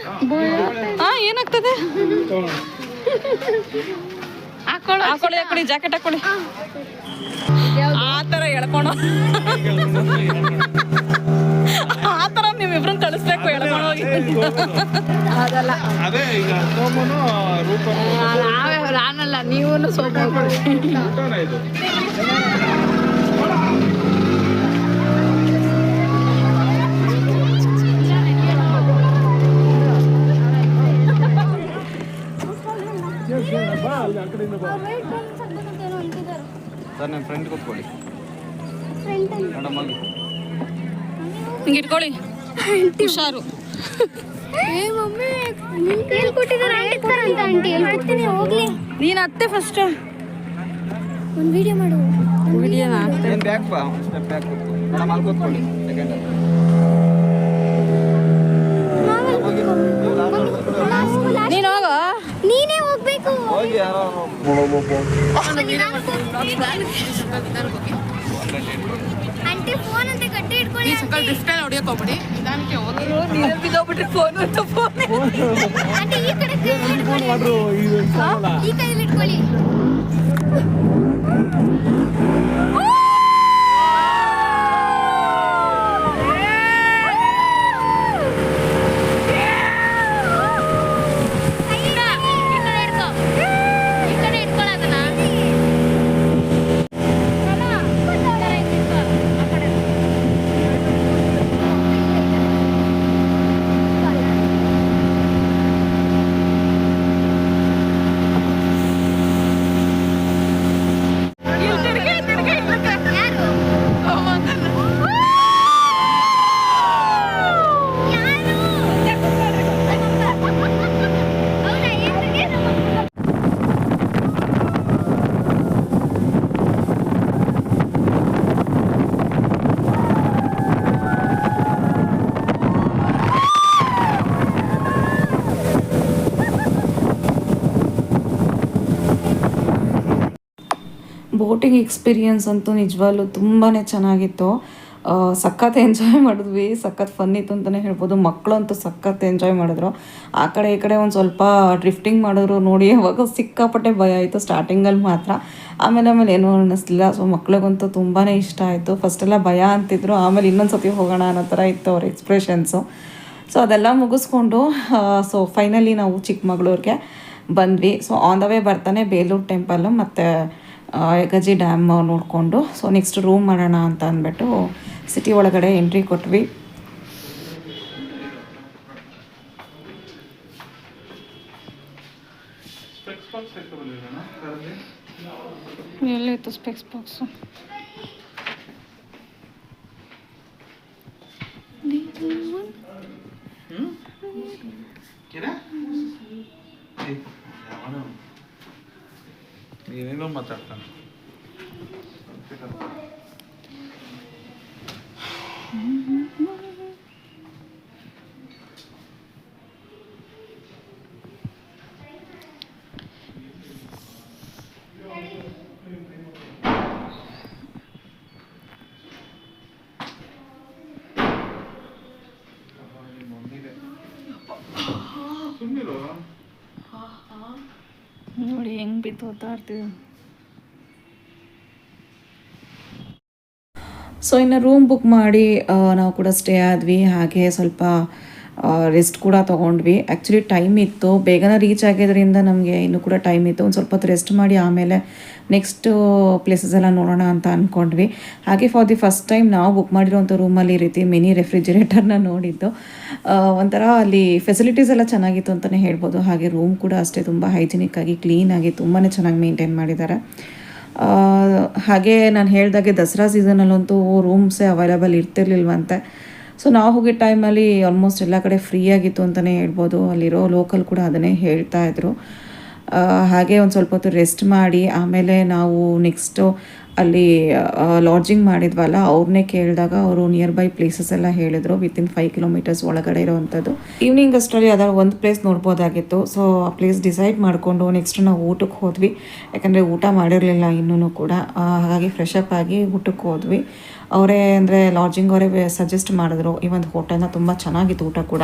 ಏನಾಗ್ತದೆ? ಹಾಕೊಳ್ಳಿ, ಜಾಕೆಟ್ ಹಾಕೊಳ್ಳಿ. ಆ ಥರ ಎಳ್ಕೊಂಡು ಆ ಥರ ನೀವಿಬ್ರನ್ನ ಕಳಿಸ್ಬೇಕು, ಎಳ್ಕೊಂಡು ಹೋಗಿ. ಅದಲ್ಲ, ನಾನಲ್ಲ, ನೀವು ಸ್ವಲ್ಪ ಸರ್ ನನ್ನ ಫ್ರೆಂಡ್ ಕೂತ್ಕೊಳ್ಳಿ, ಹಿಂಗೆ ಇಟ್ಕೊಳ್ಳಿ, ಹುಷಾರು. ನೀನು ಅತ್ತೆ ಫಸ್ಟ್ ಒಂದು ವಿಡಿಯೋ ಮಾಡು. ವಿಡಿಯೋನಾ? ಬ್ಯಾಕ್ ಬಾ, ಸ್ಟೆಪ್ ಬ್ಯಾಕ್ ಮೇಡಮ್, ಅಲ್ಲಿ ಕೂತ್ಕೊಳ್ಳಿ. ಸೆಕೆಂಡ್ ನೀನು ಹೋಗ, ನೀನೇ ಹೋಗ್ಬೇಕು. ಹೋಗಿ ಯಾರೋ ಆಂಟಿ ಫೋನ್ ಅಂತ ಗಟ್ಟಿ ಇಟ್ಕೊಳ್ಳಿ. ಡ್ರಿಫ್ಟಲ್ಲಿ ಹೊಡಿಯೋಕೆ ಹೋಗ್ಬಿಡಿ, ನಿಧಾನಕ್ಕೆ ಹೋಗಿ. ಬಿದ್ದೋಗ್ಬಿಟ್ರೆ ಫೋನ್ ಅಂತ ಫೋನ್. ಆಂಟಿ ಈ ಕಡೆ ಈ ಕೈಯಲ್ಲಿ ಇಟ್ಕೊಳ್ಳಿ. ಬೋಟಿಂಗ್ ಎಕ್ಸ್ಪೀರಿಯನ್ಸ್ ಅಂತೂ ನಿಜವಾಗ್ಲೂ ತುಂಬಾ ಚೆನ್ನಾಗಿತ್ತು. ಸಖತ್ ಎಂಜಾಯ್ ಮಾಡಿದ್ವಿ, ಸಖತ್ ಫನ್ ಇತ್ತು ಅಂತಲೇ ಹೇಳ್ಬೋದು. ಮಕ್ಕಳಂತೂ ಸಖತ್ ಎಂಜಾಯ್ ಮಾಡಿದ್ರು. ಆ ಕಡೆ ಈ ಕಡೆ ಒಂದು ಸ್ವಲ್ಪ ಡ್ರಿಫ್ಟಿಂಗ್ ಮಾಡಿದ್ರು ನೋಡಿ, ಅವಾಗ ಸಿಕ್ಕಾಪಟ್ಟೆ ಭಯ ಆಯಿತು ಸ್ಟಾರ್ಟಿಂಗಲ್ಲಿ ಮಾತ್ರ. ಆಮೇಲೆ ಏನೂ ಅನ್ನಿಸ್ಲಿಲ್ಲ. ಸೊ ಮಕ್ಳಿಗಂತೂ ತುಂಬಾ ಇಷ್ಟ ಆಯಿತು. ಫಸ್ಟೆಲ್ಲ ಭಯ ಅಂತಿದ್ರು, ಆಮೇಲೆ ಇನ್ನೊಂದು ಸತಿ ಹೋಗೋಣ ಅನ್ನೋ ಥರ ಇತ್ತು ಅವ್ರ ಎಕ್ಸ್ಪ್ರೆಷನ್ಸು. ಸೊ ಅದೆಲ್ಲ ಮುಗಿಸ್ಕೊಂಡು ಸೊ ಫೈನಲಿ ನಾವು ಚಿಕ್ಕಮಗಳೂರಿಗೆ ಬಂದ್ವಿ. ಸೊ ಆನ್ ದ ವೇ ಬರ್ತಾನೆ ಬೇಲೂರು ಟೆಂಪಲ್ಲು ಮತ್ತು ಯಗಜಿ ಡ್ಯಾಮ್ ನೋಡಿಕೊಂಡು ಸೊ ನೆಕ್ಸ್ಟ್ ರೂಮ್ ಮಾಡೋಣ ಅಂತ ಅಂದ್ಬಿಟ್ಟು ಸಿಟಿ ಒಳಗಡೆ ಎಂಟ್ರಿ ಕೊಟ್ವಿ. ಎಲ್ಲಿತ್ತು ಸ್ಪೆಕ್ಸ್ ಬಾಕ್ಸು? ಏನೇನೋ ಮಾತಾಡ್ತಾನೆ. ನೋಡಿ ಹೆಂಗ್ ಬಿತ್ತೋತಾ ಇರ್ತೀವಿ. ಸೊ ಇನ್ನು ರೂಮ್ ಬುಕ್ ಮಾಡಿ ನಾವು ಕೂಡ ಸ್ಟೇ ಆದ್ವಿ. ಹಾಗೆ ಸ್ವಲ್ಪ ರೆಸ್ಟ್ ಕೂಡ ತೊಗೊಂಡ್ವಿ. ಆ್ಯಕ್ಚುಲಿ ಟೈಮ್ ಇತ್ತು, ಬೇಗನೆ ರೀಚ್ ಆಗಿದ್ದರಿಂದ ನಮಗೆ ಇನ್ನೂ ಕೂಡ ಟೈಮ್ ಇತ್ತು. ಒಂದು ಸ್ವಲ್ಪ ಹೊತ್ತು ರೆಸ್ಟ್ ಮಾಡಿ ಆಮೇಲೆ ನೆಕ್ಸ್ಟು ಪ್ಲೇಸಸ್ ಎಲ್ಲ ನೋಡೋಣ ಅಂತ ಅಂದ್ಕೊಂಡ್ವಿ. ಹಾಗೆ ಫಾರ್ ದಿ ಫಸ್ಟ್ ಟೈಮ್ ನಾವು ಬುಕ್ ಮಾಡಿರೋಂಥ ರೂಮಲ್ಲಿ ಈ ರೀತಿ ಮಿನಿ ರೆಫ್ರಿಜಿರೇಟರ್ನ ನೋಡಿದ್ದು. ಒಂಥರ ಅಲ್ಲಿ ಫೆಸಿಲಿಟೀಸ್ ಎಲ್ಲ ಚೆನ್ನಾಗಿತ್ತು ಅಂತಲೇ ಹೇಳ್ಬೋದು. ಹಾಗೆ ರೂಮ್ ಕೂಡ ಅಷ್ಟೇ ತುಂಬ ಹೈಜಿನಿಕ್ಕಾಗಿ ಕ್ಲೀನಾಗಿ ತುಂಬಾ ಚೆನ್ನಾಗಿ ಮೇಂಟೈನ್ ಮಾಡಿದ್ದಾರೆ. ಹಾಗೆ ನಾನು ಹೇಳ್ದಾಗೆ ದಸರಾ ಸೀಸನಲ್ಲಂತೂ ರೂಮ್ಸೇ ಅವೈಲೇಬಲ್ ಇರ್ತಿರ್ಲಿಲ್ವಂತೆ. ಸೊ ನಾವು ಹೋಗಿದ್ದ ಟೈಮಲ್ಲಿ ಆಲ್ಮೋಸ್ಟ್ ಎಲ್ಲ ಕಡೆ ಫ್ರೀ ಆಗಿತ್ತು ಅಂತಲೇ ಹೇಳ್ಬೋದು. ಅಲ್ಲಿರೋ ಲೋಕಲ್ ಕೂಡ ಅದನ್ನೇ ಹೇಳ್ತಾ ಇದ್ರು. ಹಾಗೆ ಒಂದು ಸ್ವಲ್ಪ ಹೊತ್ತು ರೆಸ್ಟ್ ಮಾಡಿ ಆಮೇಲೆ ನಾವು ನೆಕ್ಸ್ಟು ಅಲ್ಲಿ ಲಾಡ್ಜಿಂಗ್ ಮಾಡಿದ್ವಲ್ಲ, ಅವ್ರನ್ನೇ ಕೇಳಿದಾಗ ಅವರು ನಿಯರ್ ಬೈ ಪ್ಲೇಸಸ್ ಎಲ್ಲ ಹೇಳಿದರು. ವಿತಿನ್ 5 ಕಿಲೋಮೀಟರ್ಸ್ ಒಳಗಡೆ ಇರೋವಂಥದ್ದು. ಈವ್ನಿಂಗ್ ಅಷ್ಟರಲ್ಲಿ ಯಾವ್ದಾದ್ರು ಒಂದು ಪ್ಲೇಸ್ ನೋಡ್ಬೋದಾಗಿತ್ತು. ಸೊ ಆ ಪ್ಲೇಸ್ ಡಿಸೈಡ್ ಮಾಡಿಕೊಂಡು ನೆಕ್ಸ್ಟ್ ನಾವು ಊಟಕ್ಕೆ ಹೋದ್ವಿ. ಯಾಕಂದರೆ ಊಟ ಮಾಡಿರಲಿಲ್ಲ ಇನ್ನೂ ಕೂಡ. ಹಾಗಾಗಿ ಫ್ರೆಶ್ ಅಪ್ ಆಗಿ ಊಟಕ್ಕೆ ಹೋದ್ವಿ. ಅವರೇ ಅಂದರೆ ಲಾಡ್ಜಿಂಗ್ ಅವರೇ ಸಜೆಸ್ಟ್ ಮಾಡಿದ್ರು ಈ ಒಂದು ಹೋಟೆಲ್ನ. ತುಂಬ ಚೆನ್ನಾಗಿತ್ತು ಊಟ ಕೂಡ.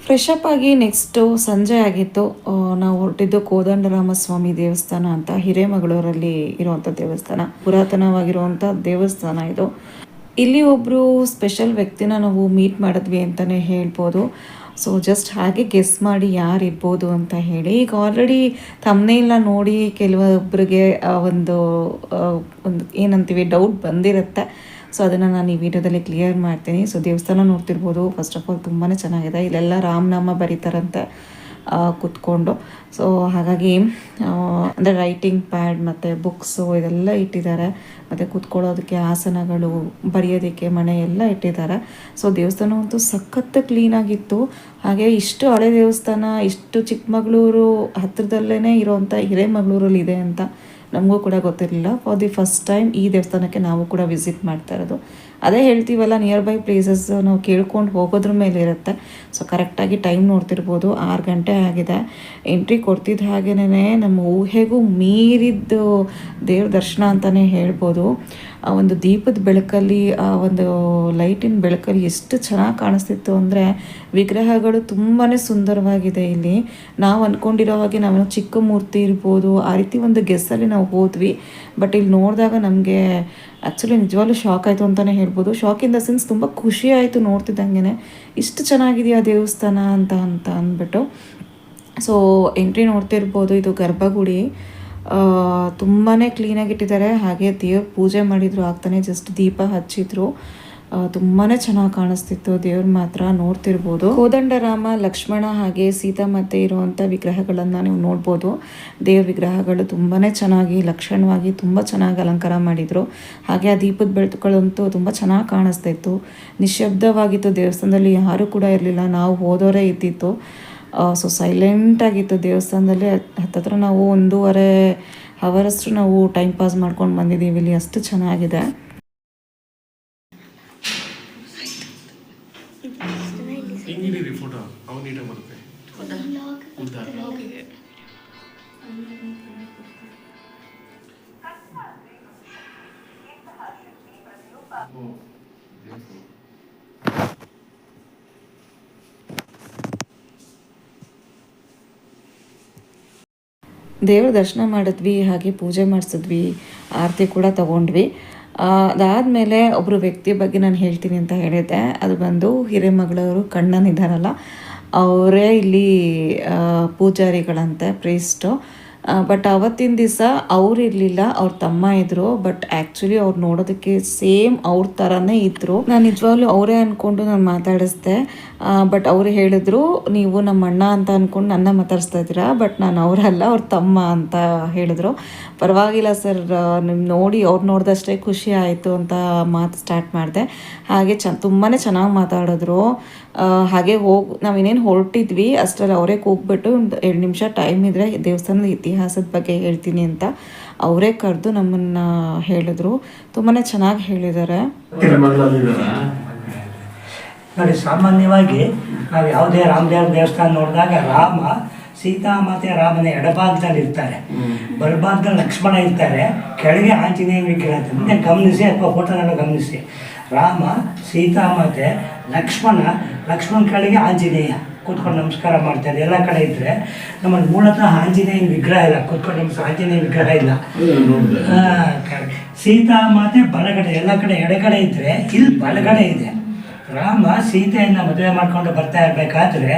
ಫ್ರೆಶ್ ಅಪ್ ಆಗಿ ನೆಕ್ಸ್ಟು ಸಂಜೆ ಆಗಿತ್ತು. ನಾವು ಹೊರಟಿದ್ದು ಕೋದಂಡರಾಮಸ್ವಾಮಿ ದೇವಸ್ಥಾನ ಅಂತ, ಹಿರೇಮಗಳೂರಲ್ಲಿ ಇರುವಂಥ ದೇವಸ್ಥಾನ, ಪುರಾತನವಾಗಿರುವಂಥ ದೇವಸ್ಥಾನ ಇದು. ಇಲ್ಲಿ ಒಬ್ಬರು ಸ್ಪೆಷಲ್ ವ್ಯಕ್ತಿನ ನಾವು ಮೀಟ್ ಮಾಡಿದ್ವಿ ಅಂತಲೇ ಹೇಳ್ಬೋದು. ಸೊ ಜಸ್ಟ್ ಹಾಗೆ ಗೆಸ್ ಮಾಡಿ ಯಾರಿರ್ಬೋದು ಅಂತ ಹೇಳಿ. ಈಗ ಆಲ್ರೆಡಿ ಥಂಬ್ನೇಲ್ನ ನೋಡಿ ಕೆಲವೊಬ್ಬರಿಗೆ ಒಂದು ಏನಂತೀವಿ ಡೌಟ್ ಬಂದಿರುತ್ತೆ. ಸೊ ಅದನ್ನು ನಾನು ಈ ವಿಡಿಯೋದಲ್ಲಿ ಕ್ಲಿಯರ್ ಮಾಡ್ತೀನಿ. ಸೊ ದೇವಸ್ಥಾನ ನೋಡ್ತಿರ್ಬೋದು. ಫಸ್ಟ್ ಆಫ್ ಆಲ್ ತುಂಬಾ ಚೆನ್ನಾಗಿದೆ. ಇಲ್ಲೆಲ್ಲ ರಾಮನಾಮ ಬರೀತಾರಂತೆ ಕೂತ್ಕೊಂಡು. ಸೊ ಹಾಗಾಗಿ ಅಂದರೆ ರೈಟಿಂಗ್ ಪ್ಯಾಡ್ ಮತ್ತು ಬುಕ್ಸು ಇದೆಲ್ಲ ಇಟ್ಟಿದ್ದಾರೆ. ಮತ್ತು ಕೂತ್ಕೊಳ್ಳೋದಕ್ಕೆ ಆಸನಗಳು, ಬರೆಯೋದಕ್ಕೆ ಮಣೆ ಎಲ್ಲ ಇಟ್ಟಿದ್ದಾರೆ. ಸೊ ದೇವಸ್ಥಾನ ಅಂತೂ ಸಖತ್ತು ಕ್ಲೀನಾಗಿತ್ತು. ಹಾಗೆ ಇಷ್ಟು ಹಳೆ ದೇವಸ್ಥಾನ ಇಷ್ಟು ಚಿಕ್ಕಮಗಳೂರು ಹತ್ತಿರದಲ್ಲೇ ಇರೋವಂಥ ಹಿರೇಮಗಳೂರಲ್ಲಿ ಇದೆ ಅಂತ ನಮಗೂ ಕೂಡ ಗೊತ್ತಿರಲಿಲ್ಲ. ಫಾರ್ ದಿ ಫಸ್ಟ್ ಟೈಮ್ ಈ ದೇವಸ್ಥಾನಕ್ಕೆ ನಾವು ಕೂಡ ವಿಸಿಟ್ ಮಾಡ್ತಾ ಇರೋದು. ಅದೇ ಹೇಳ್ತೀವಲ್ಲ, ನಿಯರ್ ಬೈ ಪ್ಲೇಸಸ್ ನಾವು ಕೇಳ್ಕೊಂಡು ಹೋಗೋದ್ರ ಮೇಲೆ ಇರುತ್ತೆ. ಸೊ ಕರೆಕ್ಟಾಗಿ ಟೈಮ್ ನೋಡ್ತಿರ್ಬೋದು, 6 ಗಂಟೆ ಆಗಿದೆ. ಎಂಟ್ರಿ ಕೊಡ್ತಿದ್ದ ಹಾಗೇನೇ ನಮ್ಮ ಊಹೆಗೂ ಮೀರಿದ್ದು ದೇವ್ರ ದರ್ಶನ ಅಂತಲೇ ಹೇಳ್ಬೋದು. ಆ ಒಂದು ದೀಪದ ಬೆಳಕಲ್ಲಿ, ಆ ಒಂದು ಲೈಟಿನ ಬೆಳಕಲ್ಲಿ ಎಷ್ಟು ಚೆನ್ನಾಗಿ ಕಾಣಿಸ್ತಿತ್ತು ಅಂದರೆ, ವಿಗ್ರಹಗಳು ತುಂಬಾ ಸುಂದರವಾಗಿದೆ ಇಲ್ಲಿ. ನಾವು ಅಂದ್ಕೊಂಡಿರೋ ಹಾಗೆ ನಾವು ಚಿಕ್ಕ ಮೂರ್ತಿ ಇರ್ಬೋದು ಆ ರೀತಿ ಒಂದು ಗೆಸ್ಸಲ್ಲಿ ನಾವು ಹೋದ್ವಿ. ಬಟ್ ಇಲ್ಲಿ ನೋಡಿದಾಗ ನಮಗೆ ಆ್ಯಕ್ಚುಲಿ ನಿಜವಾಗ್ಲೂ ಶಾಕ್ ಆಯಿತು ಅಂತಲೇ ಹೇಳ್ಬೋದು. ಶಾಕ್ ಇನ್ ದ ಸೆನ್ಸ್ ತುಂಬ ಖುಷಿ ಆಯಿತು ನೋಡ್ತಿದ್ದಂಗೆ, ಇಷ್ಟು ಚೆನ್ನಾಗಿದೆಯಾ ದೇವಸ್ಥಾನ ಅಂತ ಅಂದ್ಬಿಟ್ಟು. ಸೊ ಎಂಟ್ರಿ ನೋಡ್ತಿರ್ಬೋದು, ಇದು ಗರ್ಭಗುಡಿ ತುಂಬಾ ಕ್ಲೀನಾಗಿ ಇಟ್ಟಿದ್ದಾರೆ. ಹಾಗೆ ದೇವ್ರ ಪೂಜೆ ಮಾಡಿದರು, ಆಗ್ತಾನೆ ಜಸ್ಟ್ ದೀಪ ಹಚ್ಚಿದ್ರು. ತುಂಬಾ ಚೆನ್ನಾಗಿ ಕಾಣಿಸ್ತಿತ್ತು ದೇವ್ರ ಮಾತ್ರ. ನೋಡ್ತಿರ್ಬೋದು ಕೋದಂಡರಾಮ, ಲಕ್ಷ್ಮಣ ಹಾಗೆ ಸೀತಾಮಾತೆ ಇರುವಂಥ ವಿಗ್ರಹಗಳನ್ನು ನೀವು ನೋಡ್ಬೋದು. ದೇವ್ರ ವಿಗ್ರಹಗಳು ತುಂಬಾ ಚೆನ್ನಾಗಿ ಲಕ್ಷಣವಾಗಿ ತುಂಬ ಚೆನ್ನಾಗಿ ಅಲಂಕಾರ ಮಾಡಿದರು. ಹಾಗೆ ಆ ದೀಪದ ಬೆಳಕುಗಳಂತೂ ತುಂಬ ಚೆನ್ನಾಗಿ ಕಾಣಿಸ್ತಿತ್ತು. ನಿಶ್ಶಬ್ದವಾಗಿತ್ತು, ದೇವಸ್ಥಾನದಲ್ಲಿ ಯಾರೂ ಕೂಡ ಇರಲಿಲ್ಲ, ನಾವು ಹೋದವರೇ ಇದ್ದಿತ್ತು. ಸೊ ಸೈಲೆಂಟಾಗಿತ್ತು ದೇವಸ್ಥಾನದಲ್ಲಿ. ಹತ್ತತ್ರ ನಾವು 1.5 ಅವರಷ್ಟು ನಾವು ಟೈಮ್ ಪಾಸ್ ಮಾಡ್ಕೊಂಡು ಬಂದಿದ್ದೀವಿ ಇಲ್ಲಿ, ಅಷ್ಟು ಚೆನ್ನಾಗಿದೆ. ಹಿಂಗಿದ್ದೀರಿ ಫೋಟೋ ಅವು ನೀಟಾಗಿ ಬರುತ್ತೆ. ದೇವ್ರ ದರ್ಶನ ಮಾಡಿದ್ವಿ, ಹಾಗೆ ಪೂಜೆ ಮಾಡಿಸಿದ್ವಿ, ಆರತಿ ಕೂಡ ತಗೊಂಡ್ವಿ. ಅದಾದಮೇಲೆ ಒಬ್ಬರು ವ್ಯಕ್ತಿ ಬಗ್ಗೆ ನಾನು ಹೇಳ್ತೀನಿ ಅಂತ ಹೇಳಿದ್ದೆ. ಅದು ಬಂದು ಹಿರೇಮಗಳವರು ಕಣ್ಣನ್ ಇದ್ದಾರಲ್ಲ, ಅವರೇ ಇಲ್ಲಿ ಪೂಜಾರಿಗಳಂತೆ, ಪ್ರೀಸ್ಟು. ಬಟ್ ಅವತ್ತಿನ ದಿವಸ ಅವ್ರು ಇರಲಿಲ್ಲ, ಅವ್ರ ತಮ್ಮ ಇದ್ದರು. ಬಟ್ ಆ್ಯಕ್ಚುಲಿ ಅವ್ರು ನೋಡೋದಕ್ಕೆ ಸೇಮ್ ಅವ್ರ ಥರನೇ ಇದ್ದರು. ನಾನು ನಿಜವಾಗ್ಲೂ ಅವರೇ ಅಂದ್ಕೊಂಡು ನಾನು ಮಾತಾಡಿಸ್ದೆ. ಬಟ್ ಅವರು ಹೇಳಿದ್ರು, ನೀವು ನಮ್ಮ ಅಣ್ಣ ಅಂತ ಅಂದ್ಕೊಂಡು ನನ್ನ ಮಾತಾಡಿಸ್ತಾ ಇದ್ದೀರಾ, ಬಟ್ ನಾನು ಅವರಲ್ಲ, ಅವ್ರ ತಮ್ಮ ಅಂತ ಹೇಳಿದ್ರು. ಪರವಾಗಿಲ್ಲ ಸರ್, ನಿಮ್ಮ ನೋಡಿ ಅವ್ರು ನೋಡಿದಷ್ಟೇ ಖುಷಿ ಆಯಿತು ಅಂತ ಮಾತು ಸ್ಟಾರ್ಟ್ ಮಾಡಿದೆ. ಹಾಗೆ ತುಂಬಾ ಚೆನ್ನಾಗಿ ಮಾತಾಡಿದ್ರು. ಹಾಗೆ ನಾವೇನೇನು ಹೊರಟಿದ್ವಿ ಅಷ್ಟರಲ್ಲಿ ಅವರೇ ಕೂಗ್ಬಿಟ್ಟು 2 ನಿಮಿಷ ಟೈಮ್ ಇದ್ದರೆ ದೇವಸ್ಥಾನದ ಇತಿಹಾಸದ ಬಗ್ಗೆ ಹೇಳ್ತೀನಿ ಅಂತ ಅವರೇ ಕರೆದು ನಮ್ಮನ್ನು ಹೇಳಿದ್ರು. ತುಂಬಾ ಚೆನ್ನಾಗಿ ಹೇಳಿದ್ದಾರೆ. ನೋಡಿ, ಸಾಮಾನ್ಯವಾಗಿ ನಾವು ಯಾವುದೇ ರಾಮದೇವ್ರ ದೇವಸ್ಥಾನ ನೋಡಿದಾಗ ರಾಮ ಸೀತಾಮಾತೆ ರಾಮನ ಎಡಭಾಗದಲ್ಲಿ ಇರ್ತಾರೆ, ಬಲಭಾಗದಲ್ಲಿ ಲಕ್ಷ್ಮಣ ಇರ್ತಾರೆ, ಕೆಳಗೆ ಆಂಜನೇಯ ವಿಗ್ರಹ ಇರುತ್ತೆ. ಮುಂದೆ ಗಮನಿಸಿ ಅಥವಾ ಫೋಟೋನೆಲ್ಲ ಗಮನಿಸಿ, ರಾಮ, ಸೀತಾಮಾತೆ, ಲಕ್ಷ್ಮಣ ಕೆಳಗೆ ಆಂಜನೇಯ ಕೂತ್ಕೊಂಡು ನಮಸ್ಕಾರ ಮಾಡ್ತಾರೆ. ಎಲ್ಲ ಕಡೆ ಇದ್ದರೆ ನಮ್ಮಲ್ಲಿ ಮೂಲತಃ ಆಂಜನೇಯ ವಿಗ್ರಹ ಇಲ್ಲ, ಕೂತ್ಕೊಂಡು ಆಂಜನೇಯ ವಿಗ್ರಹ ಇಲ್ಲ. ಸೀತಾಮಾತೆ ಬಲಗಡೆ, ಎಲ್ಲ ಕಡೆ ಎಡಗಡೆ ಇದ್ದರೆ ಇಲ್ಲಿ ಬಲಗಡೆ ಇದೆ. ರಾಮ ಸೀತೆಯನ್ನು ಮದುವೆ ಮಾಡಿಕೊಂಡು ಬರ್ತಾ ಇರಬೇಕಾದ್ರೆ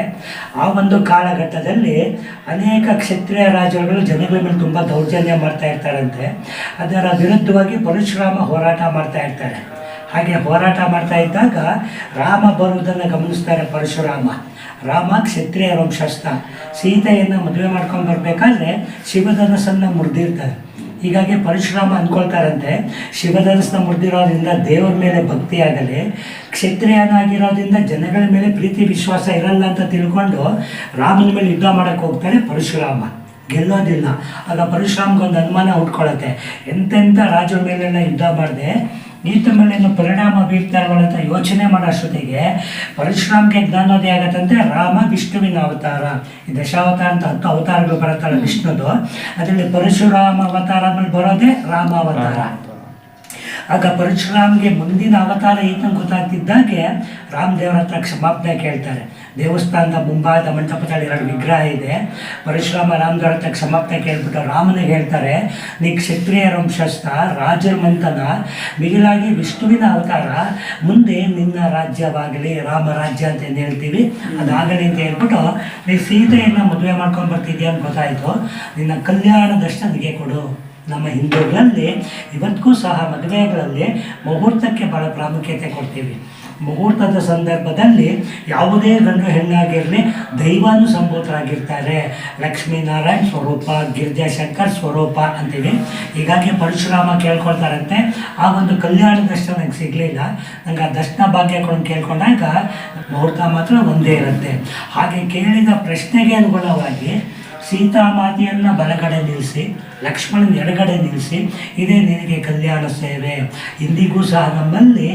ಆ ಒಂದು ಕಾಲಘಟ್ಟದಲ್ಲಿ ಅನೇಕ ಕ್ಷತ್ರಿಯ ರಾಜರುಗಳು ಜನಗಳ ಮೇಲೆ ತುಂಬ ದೌರ್ಜನ್ಯ ಮಾಡ್ತಾ ಇರ್ತಾರಂತೆ. ಅದರ ವಿರುದ್ಧವಾಗಿ ಪರಶುರಾಮ ಹೋರಾಟ ಮಾಡ್ತಾ ಇರ್ತಾರೆ. ಹಾಗೆ ಹೋರಾಟ ಮಾಡ್ತಾ ಇದ್ದಾಗ ರಾಮ ಬರುವುದನ್ನು ಗಮನಿಸ್ತಾರೆ ಪರಶುರಾಮ. ರಾಮ ಕ್ಷತ್ರಿಯ ವಂಶಸ್ಥ, ಸೀತೆಯನ್ನು ಮದುವೆ ಮಾಡ್ಕೊಂಡು ಬರಬೇಕಾದ್ರೆ ಶಿವಧನಸ್ಸನ್ನು ಮುರಿದಿರ್ತಾರೆ. ಹೀಗಾಗಿ ಪರಶುರಾಮ ಅಂದ್ಕೊಳ್ತಾರಂತೆ, ಶಿವಧನಸ್ಸನ್ನ ಮುರಿದಿರೋದ್ರಿಂದ ದೇವರ ಮೇಲೆ ಭಕ್ತಿಯಾಗಲಿ, ಕ್ಷತ್ರಿಯನಾಗಿರೋದ್ರಿಂದ ಜನಗಳ ಮೇಲೆ ಪ್ರೀತಿ ವಿಶ್ವಾಸ ಇರಲ್ಲ ಅಂತ ತಿಳ್ಕೊಂಡು ರಾಮನ ಮೇಲೆ ಯುದ್ಧ ಮಾಡೋಕ್ಕೆ ಹೋಗ್ತಾರೆ ಪರಶುರಾಮ. ಗೆಲ್ಲೋದಿಲ್ಲ. ಆಗ ಪರಶುರಾಮ್ಗೊಂದು ಅನುಮಾನ ಹುಟ್ಕೊಳ್ಳುತ್ತೆ, ಎಂತೆಂಥ ರಾಜರ ಮೇಲೆಲ್ಲ ಯುದ್ಧ ಮಾಡಿದೆ, ಈತ ಮೇಲೇನು ಪರಿಣಾಮ ಬೀರ್ತಾರವಲ್ಲ ಅಂತ ಯೋಚನೆ ಮಾಡೋಷ್ಟೊತ್ತಿಗೆ ಪರಶುರಾಮ್ಗೆ ಜ್ಞಾನೋದಯ ಆಗತ್ತಂತೆ. ರಾಮ ವಿಷ್ಣುವಿನ ಅವತಾರ, ಈ ದಶಾವತಾರ ಅಂತ 10 ಅವತಾರಗಳು ಬರುತ್ತಲ್ಲ ವಿಷ್ಣುದು, ಅದರಲ್ಲಿ ಪರಶುರಾಮ ಅವತಾರ ಮೇಲೆ ಬರೋದೇ ರಾಮ ಅವತಾರ. ಆಗ ಪರಶುರಾಮ್ಗೆ ಮುಂದಿನ ಅವತಾರ ಈತನ ಗೊತ್ತಾಗ್ತಿದ್ದಾಗೆ ರಾಮದೇವರ ಹತ್ರ ಕ್ಷಮಾಪಣೆ ಕೇಳ್ತಾರೆ. ದೇವಸ್ಥಾನದ ಮುಂಭಾಗದ ಮಂಟಪದಲ್ಲಿ 2 ವಿಗ್ರಹ ಇದೆ. ಪರಶುರಾಮ ರಾಮದೇವರ ಹತ್ರ ಕ್ಷಮಾಪಣೆ ಕೇಳ್ಬಿಟ್ಟು ರಾಮನಿಗೆ ಹೇಳ್ತಾರೆ, ನೀ ಕ್ಷತ್ರಿಯ ವಂಶಸ್ಥ, ರಾಜರ ಮಂತನ, ಮಿಗಿಲಾಗಿ ವಿಷ್ಣುವಿನ ಅವತಾರ, ಮುಂದೆ ನಿನ್ನ ರಾಜ್ಯವಾಗಲಿ, ರಾಮ ರಾಜ್ಯ ಅಂತ ಏನು ಹೇಳ್ತೀವಿ ಅದಾಗಲಿ ಅಂತ ಹೇಳ್ಬಿಟ್ಟು, ನೀ ಸೀತೆಯನ್ನು ಮದುವೆ ಮಾಡ್ಕೊಂಡು ಬರ್ತಿದ್ಯಾ ಅಂತ ಗೊತ್ತಾಯಿತು, ನಿನ್ನ ಕಲ್ಯಾಣದಷ್ಟು ನನಗೆ ಕೊಡು. ನಮ್ಮ ಹಿಂದೂಗಳಲ್ಲಿ ಇವತ್ತಿಗೂ ಸಹ ಮದುವೆಗಳಲ್ಲಿ ಮುಹೂರ್ತಕ್ಕೆ ಭಾಳ ಪ್ರಾಮುಖ್ಯತೆ ಕೊಡ್ತೀವಿ. ಮುಹೂರ್ತದ ಸಂದರ್ಭದಲ್ಲಿ ಯಾವುದೇ ಗಂಡು ಹೆಣ್ಣಾಗಿರಲಿ ದೈವಾನುಸಂಭೂತರಾಗಿರ್ತಾರೆ. ಲಕ್ಷ್ಮೀನಾರಾಯಣ ಸ್ವರೂಪ, ಗಿರಿಜಾಶಂಕರ್ ಸ್ವರೂಪ ಅಂತೀವಿ. ಹೀಗಾಗಿ ಪರಶುರಾಮ ಕೇಳ್ಕೊಳ್ತಾರಂತೆ, ಆ ಒಂದು ಕಲ್ಯಾಣ ದರ್ಶನ ನನಗೆ ಸಿಗಲಿಲ್ಲ, ನಂಗೆ ಆ ದರ್ಶನ ಭಾಗ್ಯ ಕೊಡು ಕೇಳ್ಕೊಂಡಾಗ ಮುಹೂರ್ತ ಮಾತ್ರ ಒಂದೇ ಇರುತ್ತೆ. ಹಾಗೆ ಕೇಳಿದ ಪ್ರಶ್ನೆಗೆ ಅನುಗುಣವಾಗಿ ಸೀತಾಮಾತೆಯನ್ನು ಬಲಗಡೆ ನಿಲ್ಲಿಸಿ, ಲಕ್ಷ್ಮಣನ ಎಡಗಡೆ ನಿಲ್ಲಿಸಿ, ಇದೇ ನಿನಗೆ ಕಲ್ಯಾಣ ಸೇವೆ. ಇಂದಿಗೂ ಸಹ ನಮ್ಮಲ್ಲಿ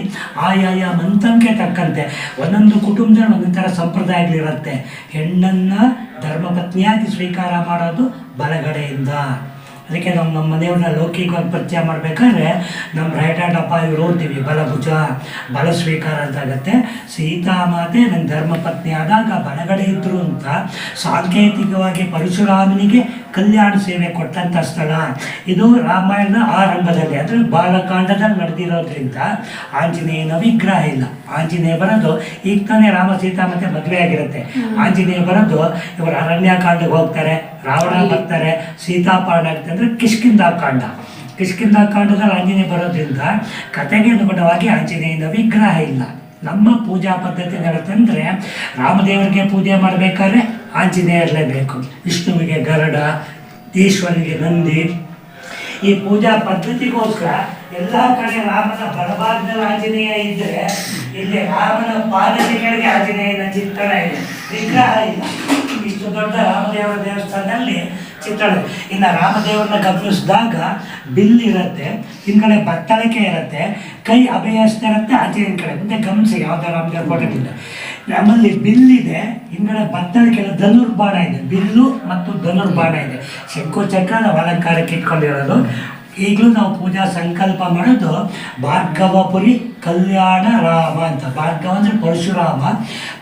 ಆಯಾಯ ಮಂತಂಗೆ ತಕ್ಕಂತೆ ಒಂದೊಂದು ಕುಟುಂಬದಲ್ಲಿ ಒಂದೊಂದು ಥರ ಸಂಪ್ರದಾಯಗಳಿರುತ್ತೆ. ಹೆಣ್ಣನ್ನು ಧರ್ಮಪತ್ನಿಯಾಗಿ ಸ್ವೀಕಾರ ಮಾಡೋದು ಬಲಗಡೆಯಿಂದ. ಅದಕ್ಕೆ ನಾವು ನಮ್ಮ ಮನೆಯವ್ರನ್ನ ಲೌಕಿಕವಾಗಿ ಪರಿಚಯ ಮಾಡಬೇಕಾದ್ರೆ ನಮ್ಮ ರೈಟ್ ಹ್ಯಾಂಡ್ ಅಪ್ಪ ಇವ್ರು ಓದ್ತೀವಿ, ಬಲಭುಜ, ಬಲ ಸ್ವೀಕಾರ ಅಂತ ಆಗುತ್ತೆ. ಸೀತಾಮಾತೆ ನನ್ನ ಧರ್ಮಪತ್ನಿ ಆದಾಗ ಬಲಗಡೆ ಇದ್ದರು ಅಂತ ಸಾಂಕೇತಿಕವಾಗಿ ಪರಶುರಾಮನಿಗೆ ಕಲ್ಯಾಣ ಸೇವೆ ಕೊಟ್ಟಂಥ ಸ್ಥಳ. ಇದು ರಾಮಾಯಣ ಆರಂಭದಲ್ಲಿ ಅಂದರೆ ಬಾಲಕಾಂಡದಲ್ಲಿ ನಡೆದಿರೋದ್ರಿಂದ ಆಂಜನೇಯನ ವಿಗ್ರಹ ಇಲ್ಲ. ಆಂಜನೇಯ ಬರೋದು ಈಗ ತಾನೇ ರಾಮ ಸೀತಾ ಮತ್ತೆ ಮದುವೆ ಆಗಿರುತ್ತೆ. ಆಂಜನೇಯ ಬರೋದು ಇವರು ಅರಣ್ಯಕಾಂಡಕ್ಕೆ ಹೋಗ್ತಾರೆ, ರಾವಣ ಬರ್ತಾರೆ, ಸೀತಾಪಹರಣ ಆಗುತ್ತೆ ಅಂದರೆ ಕಿಷ್ಕಿಂಧಾಕಾಂಡದಲ್ಲಿ ಆಂಜನೇಯ ಬರೋದ್ರಿಂದ ಕತೆಗೆ ಅನುಗುಣವಾಗಿ ಆಂಜನೇಯನ ವಿಗ್ರಹ ಇಲ್ಲ. ನಮ್ಮ ಪೂಜಾ ಪದ್ಧತಿ ಹೇಳುತ್ತಂದರೆ ರಾಮದೇವರಿಗೆ ಪೂಜೆ ಮಾಡಬೇಕಾದ್ರೆ ಆಂಜನೇಯ ಇರಲೇಬೇಕು, ವಿಷ್ಣುವಿಗೆ ಗರುಡ, ಈಶ್ವರನಿಗೆ ನಂದಿ. ಈ ಪೂಜಾ ಪದ್ಧತಿಗೋಸ್ಕರ ಎಲ್ಲ ಕಡೆ ರಾಮನ ಬಲಭಾಗದಲ್ಲಿ ಆಂಜನೇಯ ಇದ್ದರೆ ಇಲ್ಲಿ ರಾಮನ ಪಾದದ ಕೆಳಗೆ ಆಂಜನೇಯನ ಚಿತ್ರಣ ಇದೆ, ವಿಗ್ರಹ ಇಲ್ಲ. ಇಷ್ಟು ದೊಡ್ಡ ರಾಮದೇವರ ದೇವಸ್ಥಾನದಲ್ಲಿ ಚಿತ್ರಣ. ಇನ್ನು ರಾಮದೇವರನ್ನ ಗಮನಿಸಿದಾಗ ಬಿಲ್ಲಿರುತ್ತೆ, ಹಿಂದ್ಗಡೆ ಬತ್ತಳಿಕೆ ಇರುತ್ತೆ, ಕೈ ಅಭಯಸ್ತ ಇರುತ್ತೆ ಆಂಜನೇಯನ ಕಡೆ. ಮುಂದೆ ಗಮನಿಸಿ ಯಾವುದೇ ರಾಮದೇವ್ರ ಫೋಟೋಗಳಿದೆ. ನಮ್ಮಲ್ಲಿ ಬಿಲ್ಲಿದೆ, ಹಿಂದ್ಗಡೆ ಬತ್ತಳಿಕೆ ಇಲ್ಲ, ಧನುರ್ಬಾಣ ಇದೆ. ಬಿಲ್ಲು ಮತ್ತು ಧನುರ್ಬಾಣ ಇದೆ. ಶಂಕು ಚಕ್ರ ನಾವು ಅಲಂಕಾರಕ್ಕೆ ಇಟ್ಕೊಂಡಿರೋದು. ಈಗಲೂ ನಾವು ಪೂಜಾ ಸಂಕಲ್ಪ ಮಾಡೋದು ಭಾರ್ಗವಪುರಿ ಕಲ್ಯಾಣ ರಾಮ ಅಂತ. ಭಾರ್ಗವ ಅಂದರೆ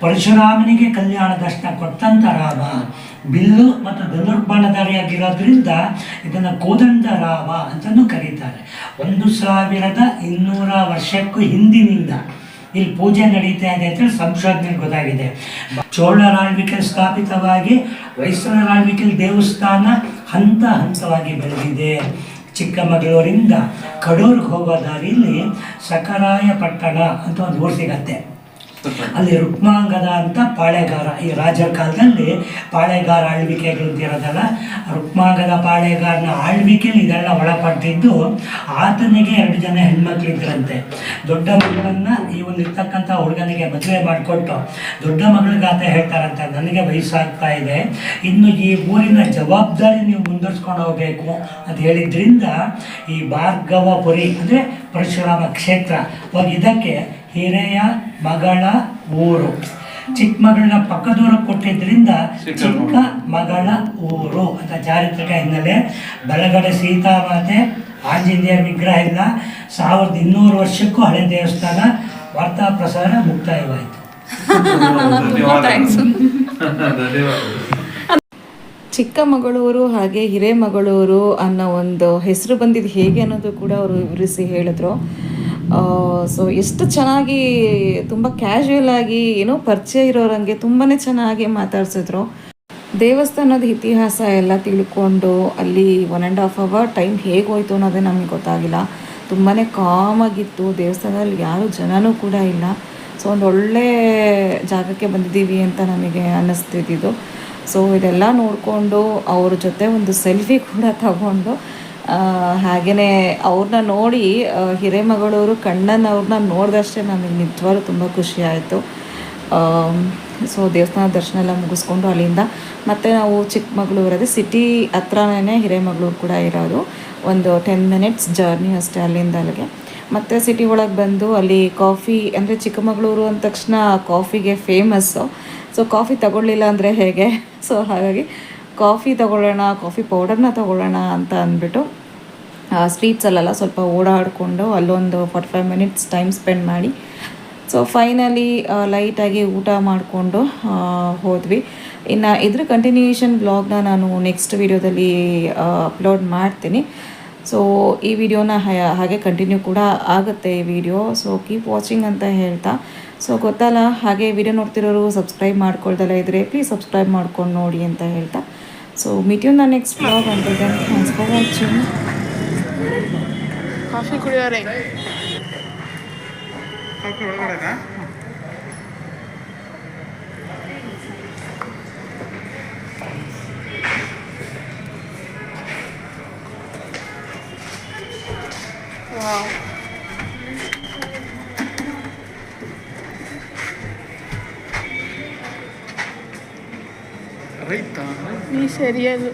ಪರಶುರಾಮನಿಗೆ ಕಲ್ಯಾಣ ದರ್ಶನ ಕೊಟ್ಟಂಥ ರಾಮ. ಬಿಲ್ಲು ಮತ್ತು ಧನುರ್ಬಾಣಧಾರಿಯಾಗಿರೋದ್ರಿಂದ ಇದನ್ನು ಕೋದಂಡ ರಾಮ ಅಂತಲೂ ಕರೀತಾರೆ. 1200 ವರ್ಷಕ್ಕೂ ಹಿಂದಿನಿಂದ ಇಲ್ಲಿ ಪೂಜೆ ನಡೀತಾ ಇದೆ ಅಂತೇಳಿ ಸಂಶೋಧನೆ ಗೊತ್ತಾಗಿದೆ. ಚೋಳರ ಆಳ್ವಿಕೆಯಲ್ಲಿ ಸ್ಥಾಪಿತವಾಗಿ ಹೊಯ್ಸಳರ ಆಳ್ವಿಕೆಯಲ್ಲಿ ದೇವಸ್ಥಾನ ಹಂತ ಹಂತವಾಗಿ ಬೆಳೆದಿದೆ. ಚಿಕ್ಕಮಗಳೂರಿಂದ ಕಡೂರ್ಗೆ ಹೋಗೋ ದಾರಿಯಲ್ಲಿ ಸಕರಾಯ ಪಟ್ಟಣ ಅಂತ ಒಂದು ಊರು ಸಿಗತ್ತೆ. ಅಲ್ಲಿ ರುಕ್ಮಾಂಗದ ಅಂತ ಪಾಳೆಗಾರ, ಈ ರಾಜರ ಕಾಲದಲ್ಲಿ ಪಾಳೆಗಾರ ಆಳ್ವಿಕೆಗಳು ಇರೋದಲ್ಲ, ರುಕ್ಮಾಂಗದ ಪಾಳೆಗಾರನ ಆಳ್ವಿಕೆಯಲ್ಲಿ ಇದೆಲ್ಲ ಒಳಪಟ್ಟಿದ್ದು. ಆತನಿಗೆ 2 ಜನ ಹೆಣ್ಮಕ್ಳಿದ್ರಂತೆ. ದೊಡ್ಡ ಮಗಳನ್ನು ಇವನಿರ್ತಕ್ಕಂಥ ಹುಡುಗನಿಗೆ ಮದುವೆ ಮಾಡಿಕೊಟ್ಟು ದೊಡ್ಡ ಮಗಳಿಗೆ ಆತ ಹೇಳ್ತಾರಂತೆ, ನನಗೆ ವಯಸ್ಸಾಗ್ತಾ ಇದೆ, ಇನ್ನು ಈ ಊರಿನ ಜವಾಬ್ದಾರಿ ನೀವು ಮುಂದುವರ್ಸ್ಕೊಂಡು ಹೋಗಬೇಕು ಅಂತ ಹೇಳಿದ್ರಿಂದ ಈ ಭಾರ್ಗವಪುರಿ ಅಂದರೆ ಪರಶುರಾಮ ಕ್ಷೇತ್ರ ಹೋಗಿ ಇದಕ್ಕೆ ಹಿರಿಯ ಮಗಳ ಊರು, ಚಿಕ್ಕಮಗಳನ್ನ ಪಕ್ಕದೂರಕ್ಕೆ ಕೊಟ್ಟಿದ್ದರಿಂದ ಚಿಕ್ಕ ಮಗಳ ಊರು ಅಂತ ಚಾರಿತ್ರಿಕ ಹಿನ್ನೆಲೆ. ಬಲಗಡೆ ಸೀತಾಮಾತೆ, ಆಂಜನೇಯ ವಿಗ್ರಹ ಇಲ್ಲ. 1200 ವರ್ಷಕ್ಕೂ ಹಳೆ ದೇವಸ್ಥಾನ. ವಾರ್ತಾ ಪ್ರಸಾರ ಮುಕ್ತಾಯವಾಯಿತು. ಚಿಕ್ಕಮಗಳೂರು ಹಾಗೆ ಹಿರೇಮಗಳೂರು ಅನ್ನೋ ಒಂದು ಹೆಸರು ಬಂದಿದ್ದು ಹೇಗೆ ಅನ್ನೋದು ಕೂಡ ಅವರು ವಿವರಿಸಿ ಹೇಳಿದ್ರು. ಸೊ ಎಷ್ಟು ಚೆನ್ನಾಗಿ, ತುಂಬ ಕ್ಯಾಶುಯಲ್ ಆಗಿ, ಏನೋ ಪರಿಚಯ ಇರೋರಂಗೆ ತುಂಬಾ ಚೆನ್ನಾಗಿ ಮಾತಾಡ್ಸಿದ್ರು. ದೇವಸ್ಥಾನದ ಇತಿಹಾಸ ಎಲ್ಲ ತಿಳ್ಕೊಂಡು ಅಲ್ಲಿ 1.5 hour ಟೈಮ್ ಹೇಗೆ ಹೋಯ್ತು ಅನ್ನೋದೇ ನಮಗೆ ಗೊತ್ತಾಗಿಲ್ಲ. ತುಂಬಾ ಕಾಮಾಗಿತ್ತು. ದೇವಸ್ಥಾನದಲ್ಲಿ ಯಾರೂ ಜನನೂ ಕೂಡ ಇಲ್ಲ. ಸೊ ಒಂದು ಒಳ್ಳೆ ಜಾಗಕ್ಕೆ ಬಂದಿದ್ದೀವಿ ಅಂತ ನಮಗೆ ಅನ್ನಿಸ್ತಿದ್ದು. ಸೊ ಇದೆಲ್ಲ ನೋಡಿಕೊಂಡು ಅವ್ರ ಜೊತೆ ಒಂದು ಸೆಲ್ಫಿ ಕೂಡ ತಗೊಂಡು, ಹಾಗೆಯೇ ಅವ್ರನ್ನ ನೋಡಿ ಹಿರೇಮಗಳೂರು ಕಣ್ಣನವ್ರನ್ನ ನೋಡಿದಷ್ಟೇ ನಮಗೆ ನಿಜವಾಗ್ಲೂ ತುಂಬ ಖುಷಿ ಆಯಿತು. ಸೊ ದೇವಸ್ಥಾನ ದರ್ಶನ ಎಲ್ಲ ಮುಗಿಸ್ಕೊಂಡು ಅಲ್ಲಿಂದ ಮತ್ತು ನಾವು ಚಿಕ್ಕಮಗಳೂರದೇ ಸಿಟಿ ಹತ್ರನೇ ಹಿರೇಮಗಳೂರು ಕೂಡ ಇರೋದು. ಒಂದು 10 minutes ಜರ್ನಿ ಅಷ್ಟೇ ಅಲ್ಲಿಂದ ಅಲ್ಲಿಗೆ. ಮತ್ತು ಸಿಟಿ ಒಳಗೆ ಬಂದು ಅಲ್ಲಿ ಕಾಫಿ, ಅಂದರೆ ಚಿಕ್ಕಮಗಳೂರು ಅಂದ ತಕ್ಷಣ ಕಾಫಿಗೆ ಫೇಮಸ್ಸು. ಸೊ ಕಾಫಿ ತಗೊಳ್ಳಿಲ್ಲ ಅಂದರೆ ಹೇಗೆ, ಸೊ ಹಾಗಾಗಿ ಕಾಫಿ ತಗೊಳ್ಳೋಣ, ಕಾಫಿ ಪೌಡರ್ನ ತಗೊಳ್ಳೋಣ ಅಂತ ಅಂದ್ಬಿಟ್ಟು ಸ್ಟ್ರೀಟ್ಸಲ್ಲೆಲ್ಲ ಸ್ವಲ್ಪ ಓಡಾಡಿಕೊಂಡು ಅಲ್ಲೊಂದು 45 minutes ಟೈಮ್ ಸ್ಪೆಂಡ್ ಮಾಡಿ, ಸೊ ಫೈನಲಿ ಲೈಟಾಗಿ ಊಟ ಮಾಡಿಕೊಂಡು ಹೋದ್ವಿ. ಇನ್ನು ಇದ್ರ ಕಂಟಿನ್ಯೂಯೇಷನ್ ಬ್ಲಾಗ್ನ ನಾನು ನೆಕ್ಸ್ಟ್ ವೀಡಿಯೋದಲ್ಲಿ ಅಪ್ಲೋಡ್ ಮಾಡ್ತೀನಿ. ಸೊ ಈ ವಿಡಿಯೋನ ಹಾಗೆ ಕಂಟಿನ್ಯೂ ಕೂಡ ಆಗುತ್ತೆ ಈ ವಿಡಿಯೋ. ಸೊ ಕೀಪ್ ವಾಚಿಂಗ್ ಅಂತ ಹೇಳ್ತಾ, ಸೊ ಗೊತ್ತಲ್ಲ, ಹಾಗೆ ವಿಡಿಯೋ ನೋಡ್ತಿರೋರು ಸಬ್ಸ್ಕ್ರೈಬ್ ಮಾಡ್ಕೊಳ್ದಲ್ಲ ಇದ್ದರೆ ಪ್ಲೀಸ್ ಸಬ್ಸ್ಕ್ರೈಬ್ ಮಾಡ್ಕೊಂಡು ನೋಡಿ ಅಂತ ಹೇಳ್ತಾ, so meet you in next blog. Until then thanks for watching. Coffee ಕುಡಿಯೋರೆ ರೈತ ಈ ಸರಿಯಲ್ಲ.